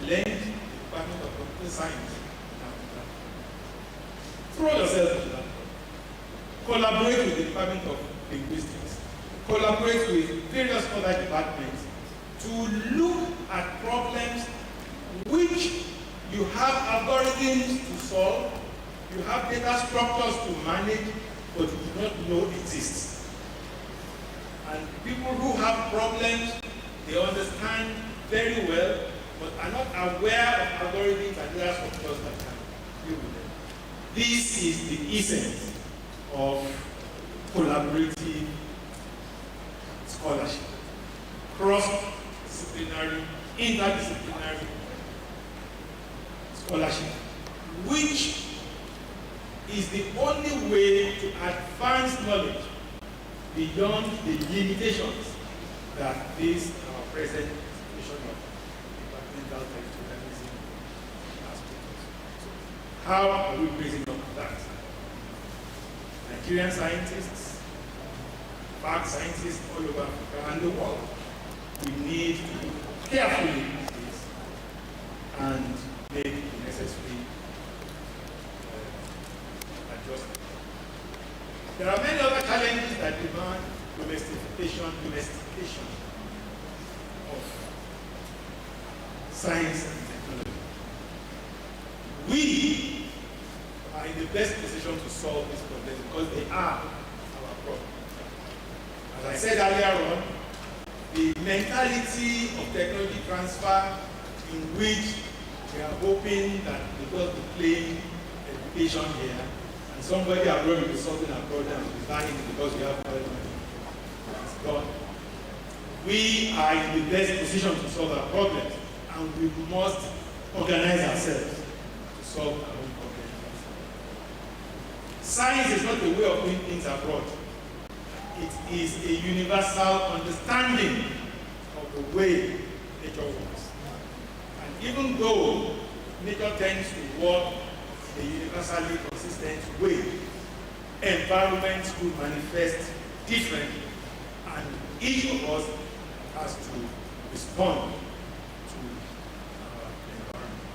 Lend the Department of Computer Science. Throw yourself into that. Collaborate with the Department of Linguistics. Collaborate with various other departments to look at problems which you have algorithms to solve, you have data structures to manage, but you do not know exists. And people who have problems, they understand very well, but are not aware of algorithms and data structures that can deal with them. This is the essence of collaborative scholarship. Cross-disciplinary, interdisciplinary scholarship, which is the only way to advance knowledge beyond the limitations that this our present situation of departmental territorialism has put us. So how are we raising up that? Nigerian scientists, back scientists all over Africa and the world, we need to look carefully at this and make the necessary adjustments. There are many other challenges that demand domestication of science and technology. We are in the best position to solve these problems because they are our problem. As I said earlier on, the mentality of technology transfer in which we are hoping that we just be playing education here and somebody abroad will be solving our problem and be learning because we have money. It's gone. We are in the best position to solve our problems and we must organize ourselves to solve our own problems. Science is not a way of doing things abroad. It is a universal understanding of the way nature works. And even though nature tends to work in a universally consistent way, environments will manifest differently, and each of us has to respond to our environment.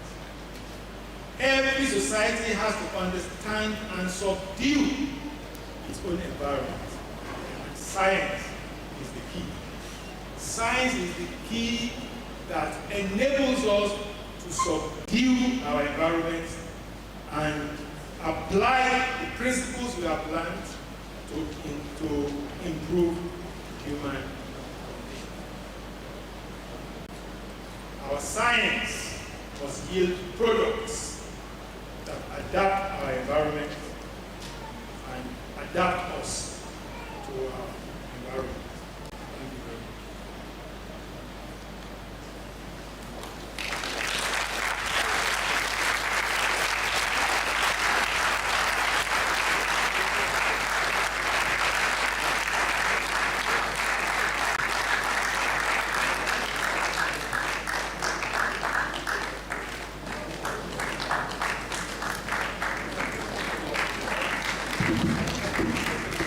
Every society has to understand and subdue its own environment. Science is the key. Science is the key that enables us to subdue our environment and apply the principles we have learned to improve human condition. Our science must yield products that adapt our environment and adapt us to our environment. Thank you very much.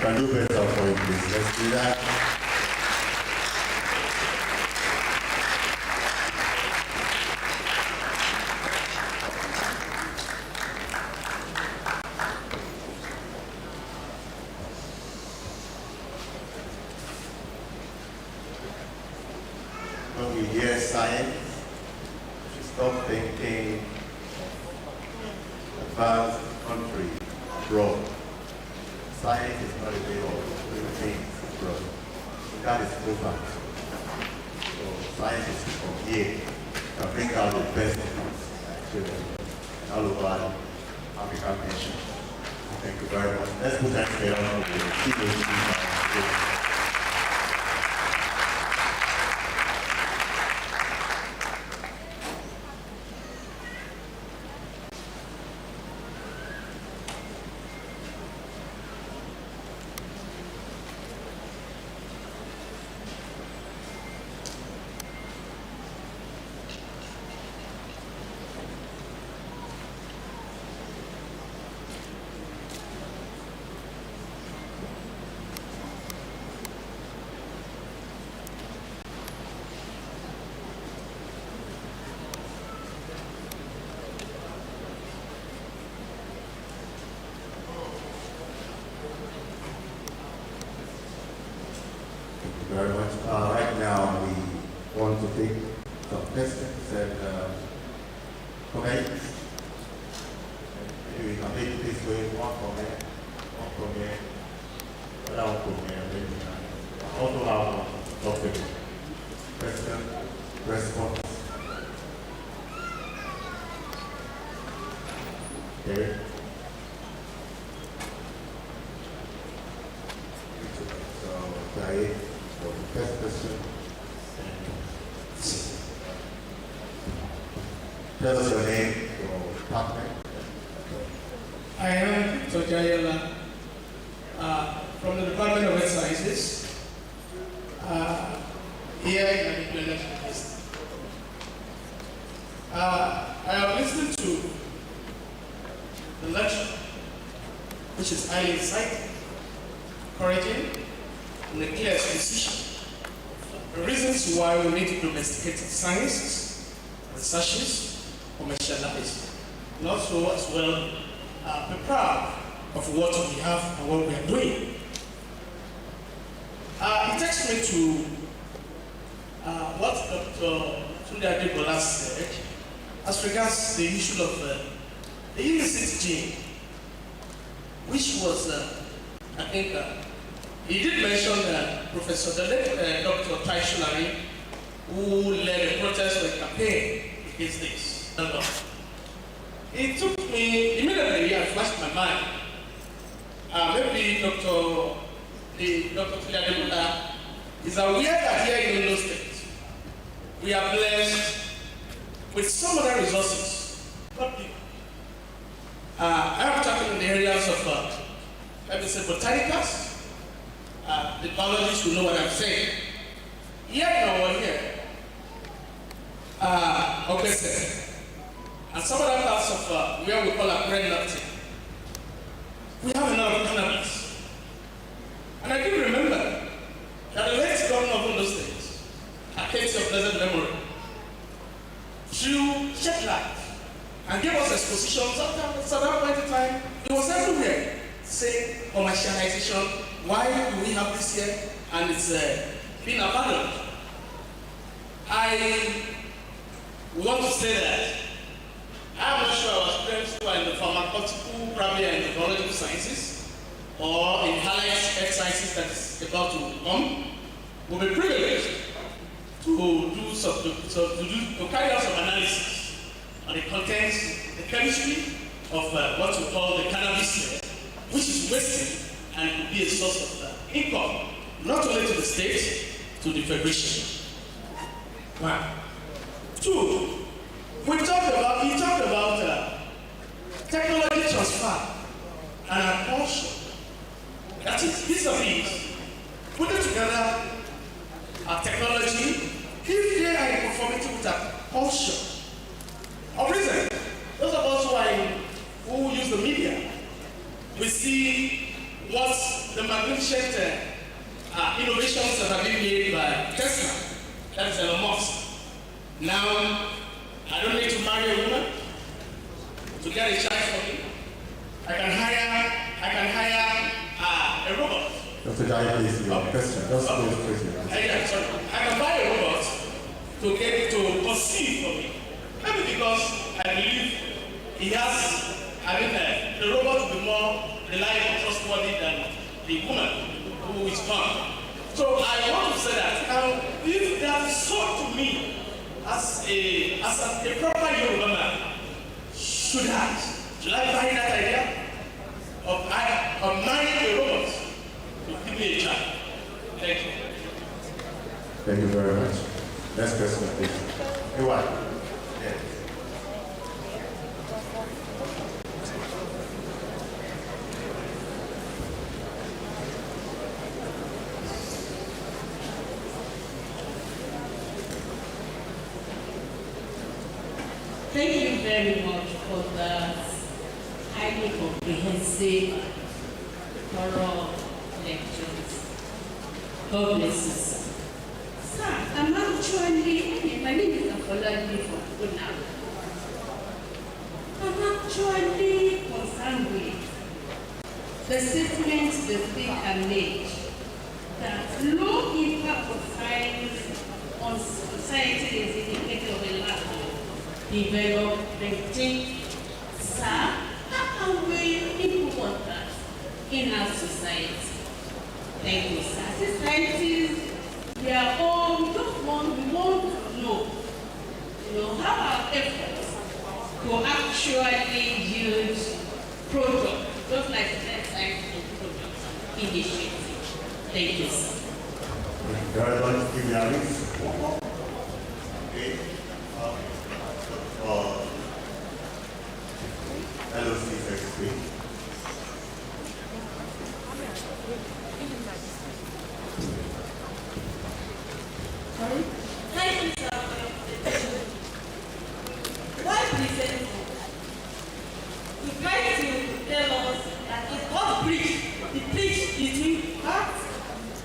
Can do better for you, please. Let's do that. When we hear science, we stop thinking advanced country abroad. Science is not a way of doing things abroad. That is over. So science is from here. Can bring out the best of children all over African nations. Thank you very much. Let's put that together for the keynote speaker. Thank you very much. Right now, we want to take some questions and comments. Maybe we can take this way, one comment, without comment, then also have a topic. Question, response. Okay. So, Saeed, for the first question. Tell us your name, your department. I am Dr. Jayala from the Department of Earth Sciences here in the University. I have listened to the lecture, which is highly exciting, encouraging, and a clear exposition of the reasons why we need to domesticate sciences, researches, commercialize, and also as well be proud of what we have and what we are doing. It takes me to what Dr. Tunde Adebola said as regards the issue of the illicit gene, which was, I think, he did mention Professor Dr. Tai Sholari, who led a protest or a campaign against this. It took me immediately, I flashed my mind. Maybe Dr. Tunde Adebola is aware that here in Ondo State, we are blessed with some other resources. I am talking in the areas of, let me say, botanicals. The biologists will know what I'm saying. Here in our here, and some other parts of where we call a brain nutting, we have a lot of cannabis. And I do remember that the late governor of Ondo State, a case of blessed memory, through shed light and gave us expositions. At that point in time, it was everywhere saying commercialization. Why do we have this here? And it's been abandoned. I want to say that I'm not sure our students who are in the pharmaceutical, probably in the biological sciences, or in allied health sciences that is about to come, will be privileged to carry out some analysis on the contents, the chemistry of what we call the cannabis, which is wasting and could be a source of income, not only to the state, to the federation. One. Two, he talked about technology transfer and propulsion. That is, these are things. Putting together our technology, if they are in conformity with our propulsion. Of reason, those of us who use the media, we see what the magnificent innovations that have been made by Tesla, that is Elon Musk. Now, I don't need to marry a woman to get a child for me. I can hire a robot. Dr. Jai, please, your question. Just go straight. I can buy a robot to conceive for me. Maybe because I believe he has, the robot will be more reliable, trustworthy than the woman who is born. So I want to say that now, if that is sold to me as a proper Yoruba man, should I buy that idea of marrying a robot to give me a child? Thank you. Thank you very much. Next question, please. Hey, what? Yes. Thank you very much for that highly comprehensive, thorough lectures. God bless you, sir. Sir, I'm actually, my name is Afoladi from Puna. I'm actually concerned with the statement the speaker made that low developing. Sir, how can we implement that in our society? Thank you, sir. Societies, we are all, we want to know, how our efforts to actually use products, just like the scientific products initiative. Thank you, sir. Very much, Alex. Okay. LOC Secretary. Sorry? Thank you, sir, for your presentation. While presenting, you try to tell us that it was the bridge between art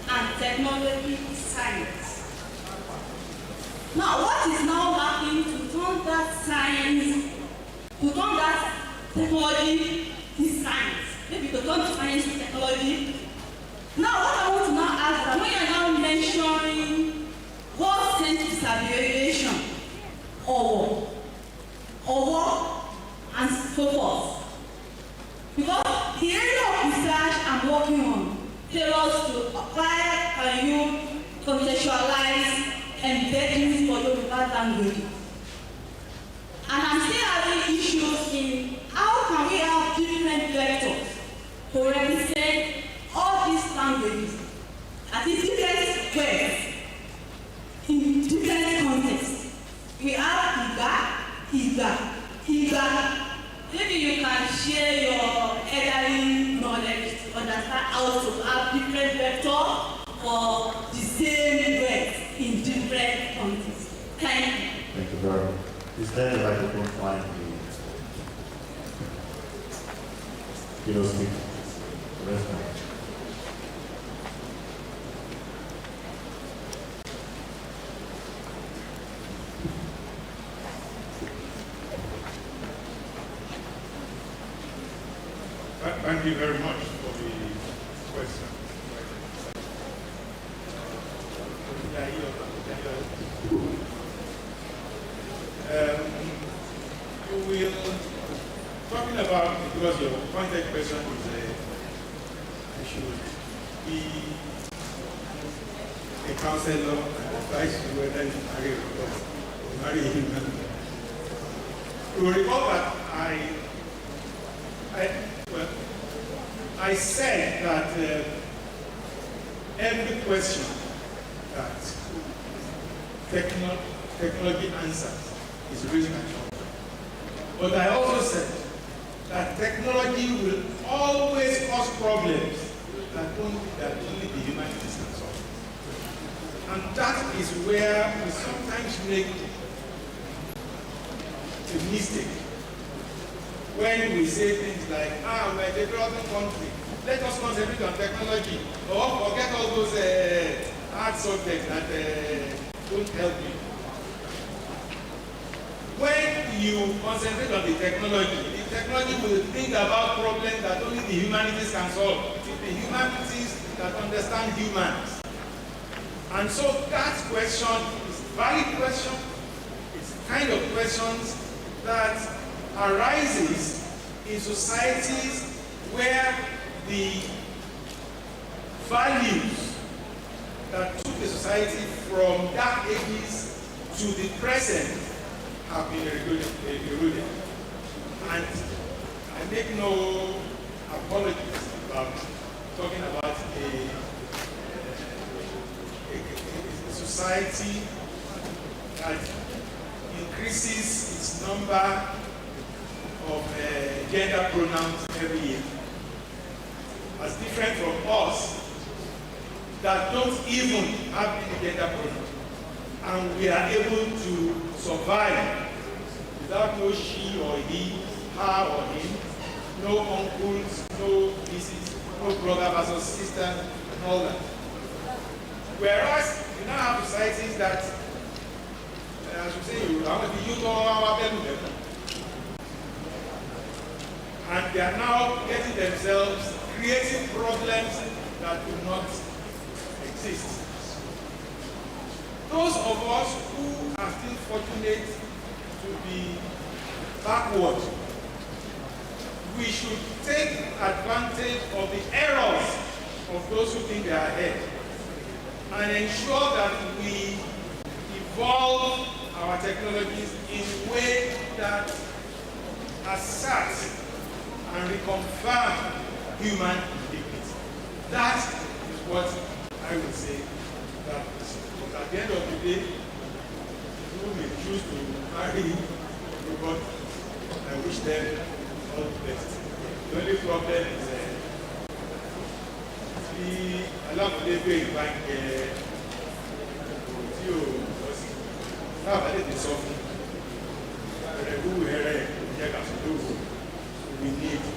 and technology science. Now, what is now lacking to turn that science, to turn that technology to science? Maybe to turn science to technology. Now, what I want to now ask is that when you are now mentioning what sense abbreviation or and so forth, because the area of research I'm working on tailors to apply, can you contextualize embeddings for Yoruba language. And I'm still having issues in how can we have different vectors to represent all these languages at different ways in different contexts. We have Iga. Maybe you can share your edering knowledge to understand how to have different vectors for the same words in different contexts. Thank you. Thank you very much. Is there a microphone flying to speak? Thank you very much for the question. You will, talking about, because your pointed question is I should be a counselor and advise you whether you marry a human. You will recall that I said that every question that technology answers is raising a problem. But I also said that technology will always cause problems that only the humanities can solve. And that is where we sometimes make a mistake. When we say things like, we're a developing country, let us concentrate on technology, or forget all those hard subjects that don't help you. When you concentrate on the technology will think about problems that only the humanities can solve. It's the humanities that understand humans. And so that question is a valid question. It's the kind of questions that arises in societies where the values that took the society from dark ages to the present have been eroded. And I make no apologies about talking about a society that increases its number of gender pronouns every year, as different from us that don't even have any gender pronouns, and we are able to survive without no she or he, her or him, no uncles, no nieces, no brother versus sister, and all that. Whereas we now have societies that, as you say, you and they are now getting themselves, creating problems that do not exist. Those of us who are still fortunate to be backward. We should take advantage of the errors of those who think they are ahead and ensure that we evolve our technologies in a way that assert and reconfirm human dignity. That is what I would say that but at the end of the day, people may choose to marry robot. I wish them all the best. The only problem is the alámọ̀lẹ́gbẹ̀ ìbáńkẹ́ tí ò lọ sí láàbàlẹ̀ ti sọ fún ẹ̀rẹ̀ wúwo ẹ̀rẹ̀ ìjẹ́gà sọ́dọ̀ we need to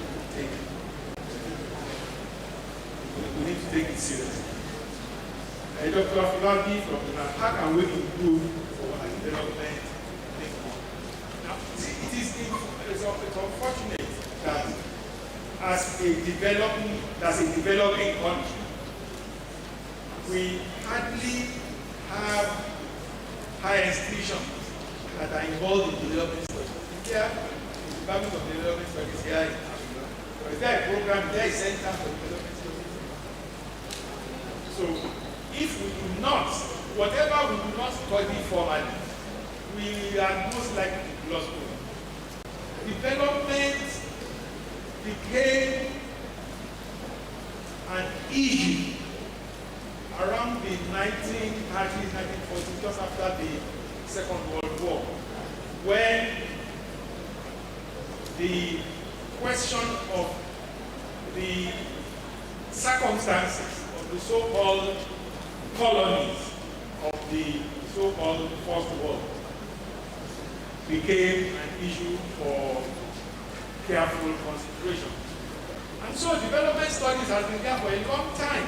take it seriously. Dr. Afolabi from how can we improve our development? Now, it is unfortunate that as a developing country, we hardly have higher institutions that are involved in development studies. Here, the Department of Development Studies here in Africa, there is a program, there is a center for development studies. So, if we do not, whatever we do not study formally, we are most likely to lose hope. Development became an issue around the 1930s, 1940s, just after the Second World War, when the question of the circumstances of the so-called colonies of the so-called First World became an issue for careful consideration. And so development studies has been there for a long time.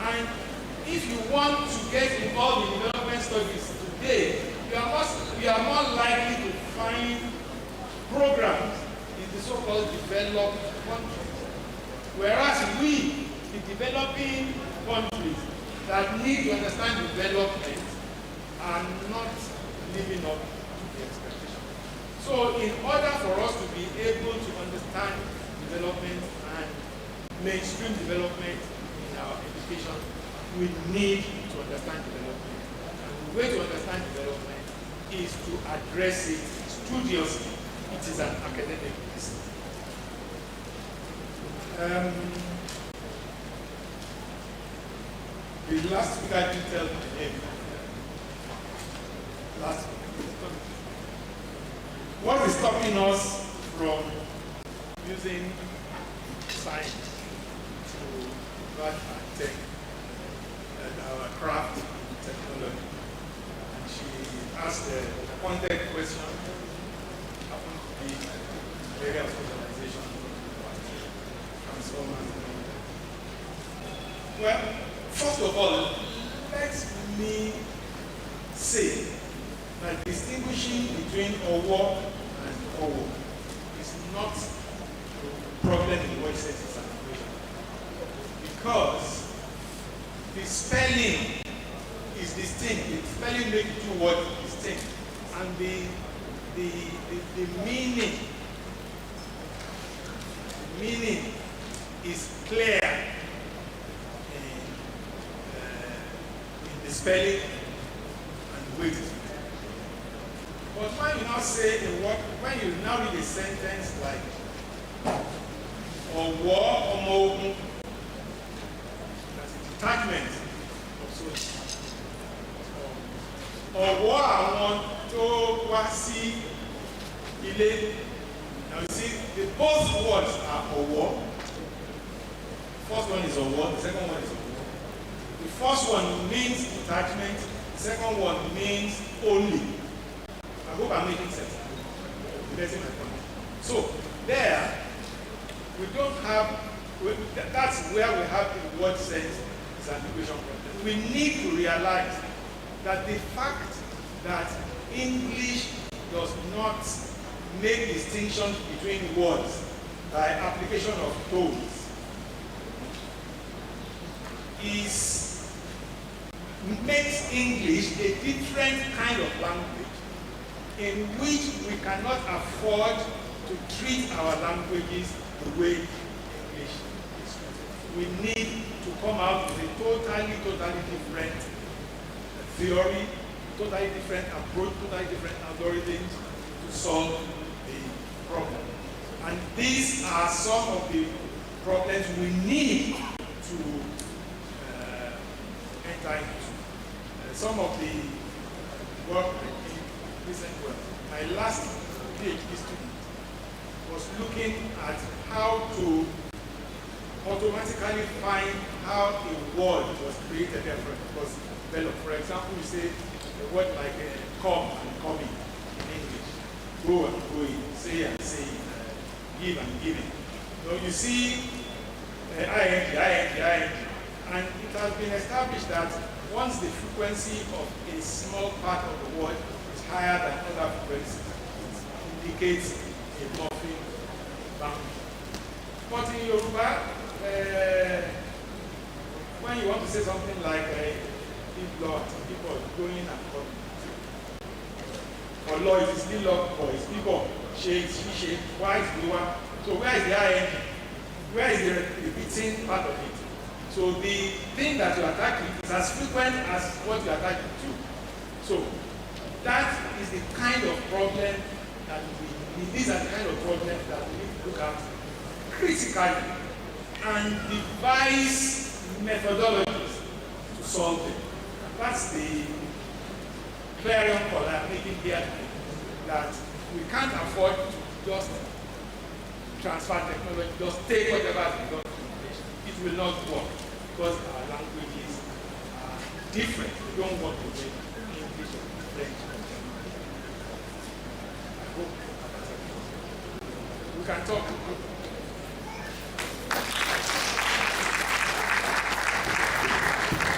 And if you want to get involved in development studies today, you are more likely to find programs in the so-called developed countries. Whereas we, the developing countries that need to understand development, are not living up to the expectation. So in order for us to be able to understand development and mainstream development in our education, we need to understand development. And the way to understand development is to address it studiously. It is an academic discipline. The last speaker didn't tell my name. Last speaker. What is stopping us from using science to advance our tech and our craft technology? And she asked a pointed question, happened to be the area of socialization, transformers. Well, first of all, let me say that distinguishing between Owo and Owo is not a problem in what sense it's an equation. Because the spelling is distinct. The spelling makes the two words distinct. And the meaning is clear in the spelling and weight. But when you now say a word, when you now read a sentence like Owo Omo, that's a detachment of social. Owo àwọn tó wá sí ilé. Now you see, both words are Owo. The first one is Owo, the second one is Owo. The first one means detachment, the second one means only. I hope I'm making sense. You're getting my point. So, there, we don't have, that's where we have the word sense is an equation problem. We need to realize that the fact that English does not make distinctions between words by application of tones makes English a different kind of language in which we cannot afford to treat our languages the way English is treated. We need to come out with a totally different theory, totally different approach, totally different algorithms to solve the problem. And these are some of the problems we need to enter into. Some of the work in recent work. My last PhD student was looking at how to automatically find how a word was created and was developed. For example, you say a word like come and coming in English, go and going, say and saying, give and giving. So you see ing, and it has been established that once the frequency of a small part of the word is higher than other frequencies, it indicates a morpheme boundary. But in Yoruba, when you want to say something like blood, people going and coming, for law it is still law, for it's people, shade, she, why is the one? So where is the ing? Where is the repeating part of it? So the thing that you attack with is as frequent as what you attack it to. So that is the kind of problem that these are the kind of problems that we need to look at critically and devise methodologies to solve them. That's the clarion call I'm making here, that we can't afford to just transfer technology, just take whatever has been done to English. It will not work because our languages are different. We don't work the way English or French. I hope we can talk.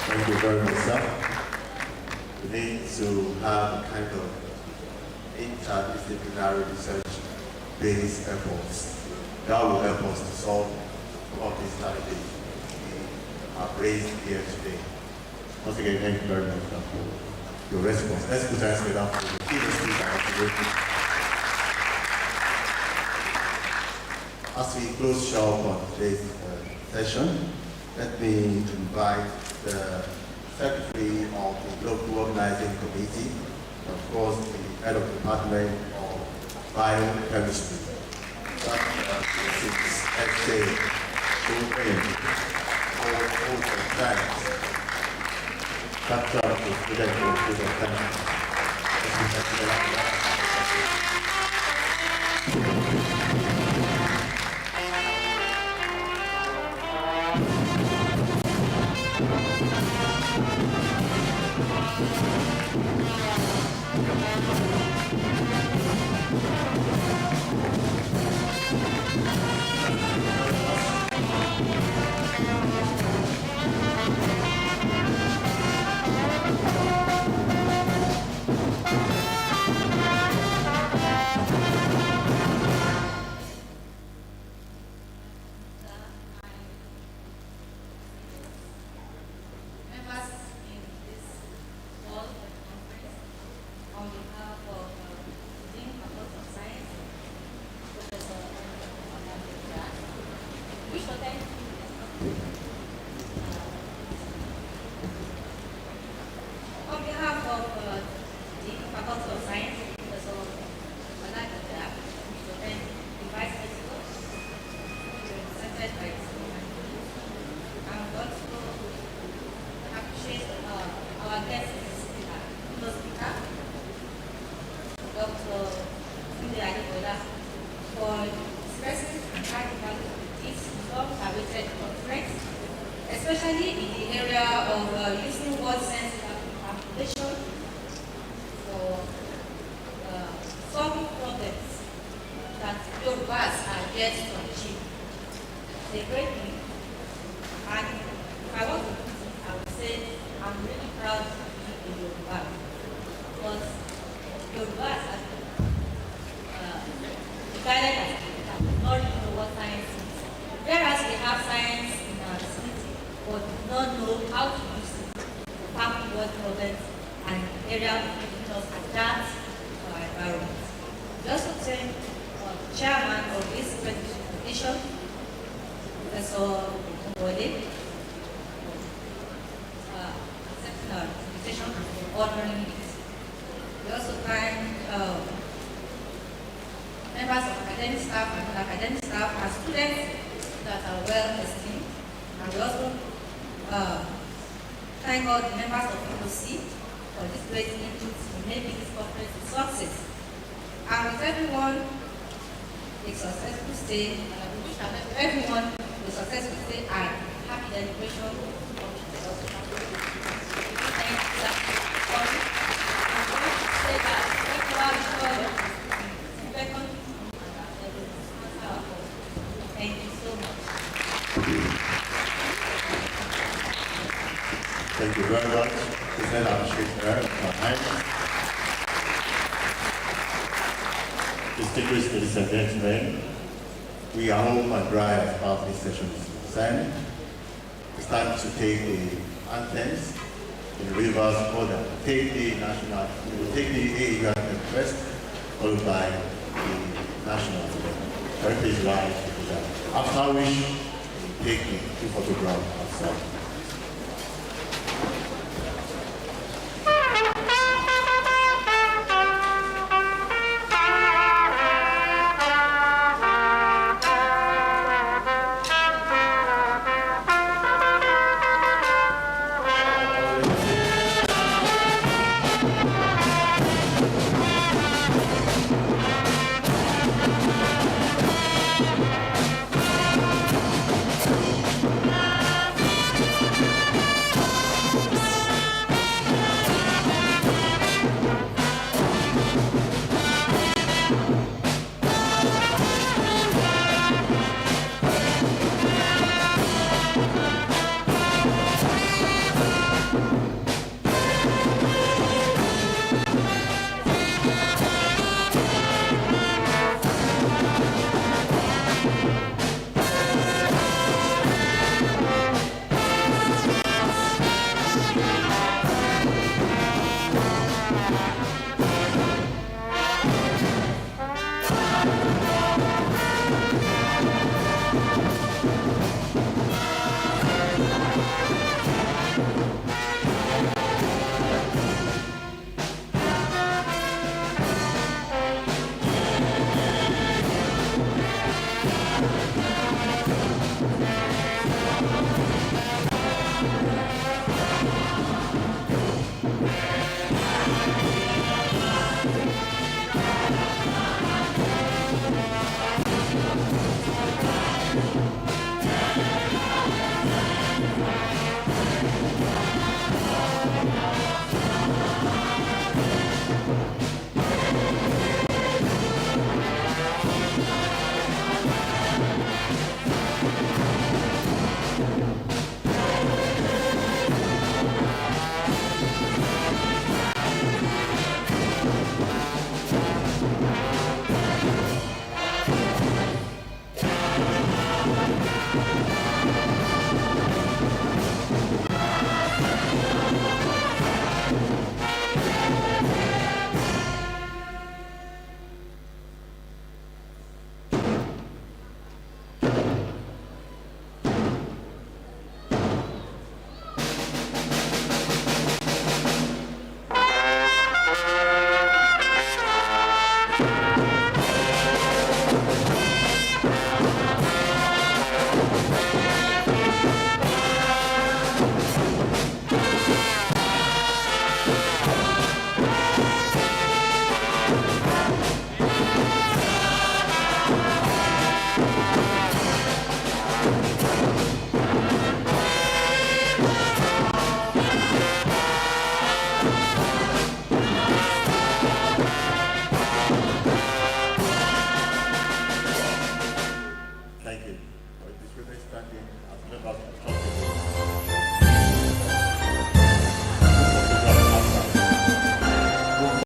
Thank you very much, sir. We need to have a kind of interdisciplinary research-based efforts that will help us to solve some of these challenges we have raised here today. Once again, thank you very much for your response. Let's put our hands together for the keynote speaker. As we close shop on today's session, let me invite the Secretary of the Global Organizing Committee, and of course the Head of the Department of Biochemistry, that is X-Day, Children, all the thanks. Capture the student of the thanks. Especially in the area of using word sense articulation for solving problems that Yorubas are yet to achieve. It's a great thing. And if I want to put it, I would say I'm really proud to be a Yoruba because Yorubas are guided as people not really know what science is. Whereas we have science in our city, but do not know how to use it to tackle word problems and area of us adapt to our environment. environment. We also thank Chairman of this presentation, Professor Mbode, accepting our invitation and ordering it. We also thank members of academic staff and non-academic staff and students that are well esteemed. And we also thank all the members of POC for this great input in making this conference a success. And with everyone a successful stay, and we wish everyone a successful stay and happy celebration. Thank you so much. Thank you very much. President Abhishek Sir, distinguished ladies and gentlemen, we are home and dry as far as this session is concerned. It's time to take the anthems in reverse order. Take the national, take the AU anthem first, followed by the national anthem. Heritage Live. After which, we take the photograph outside.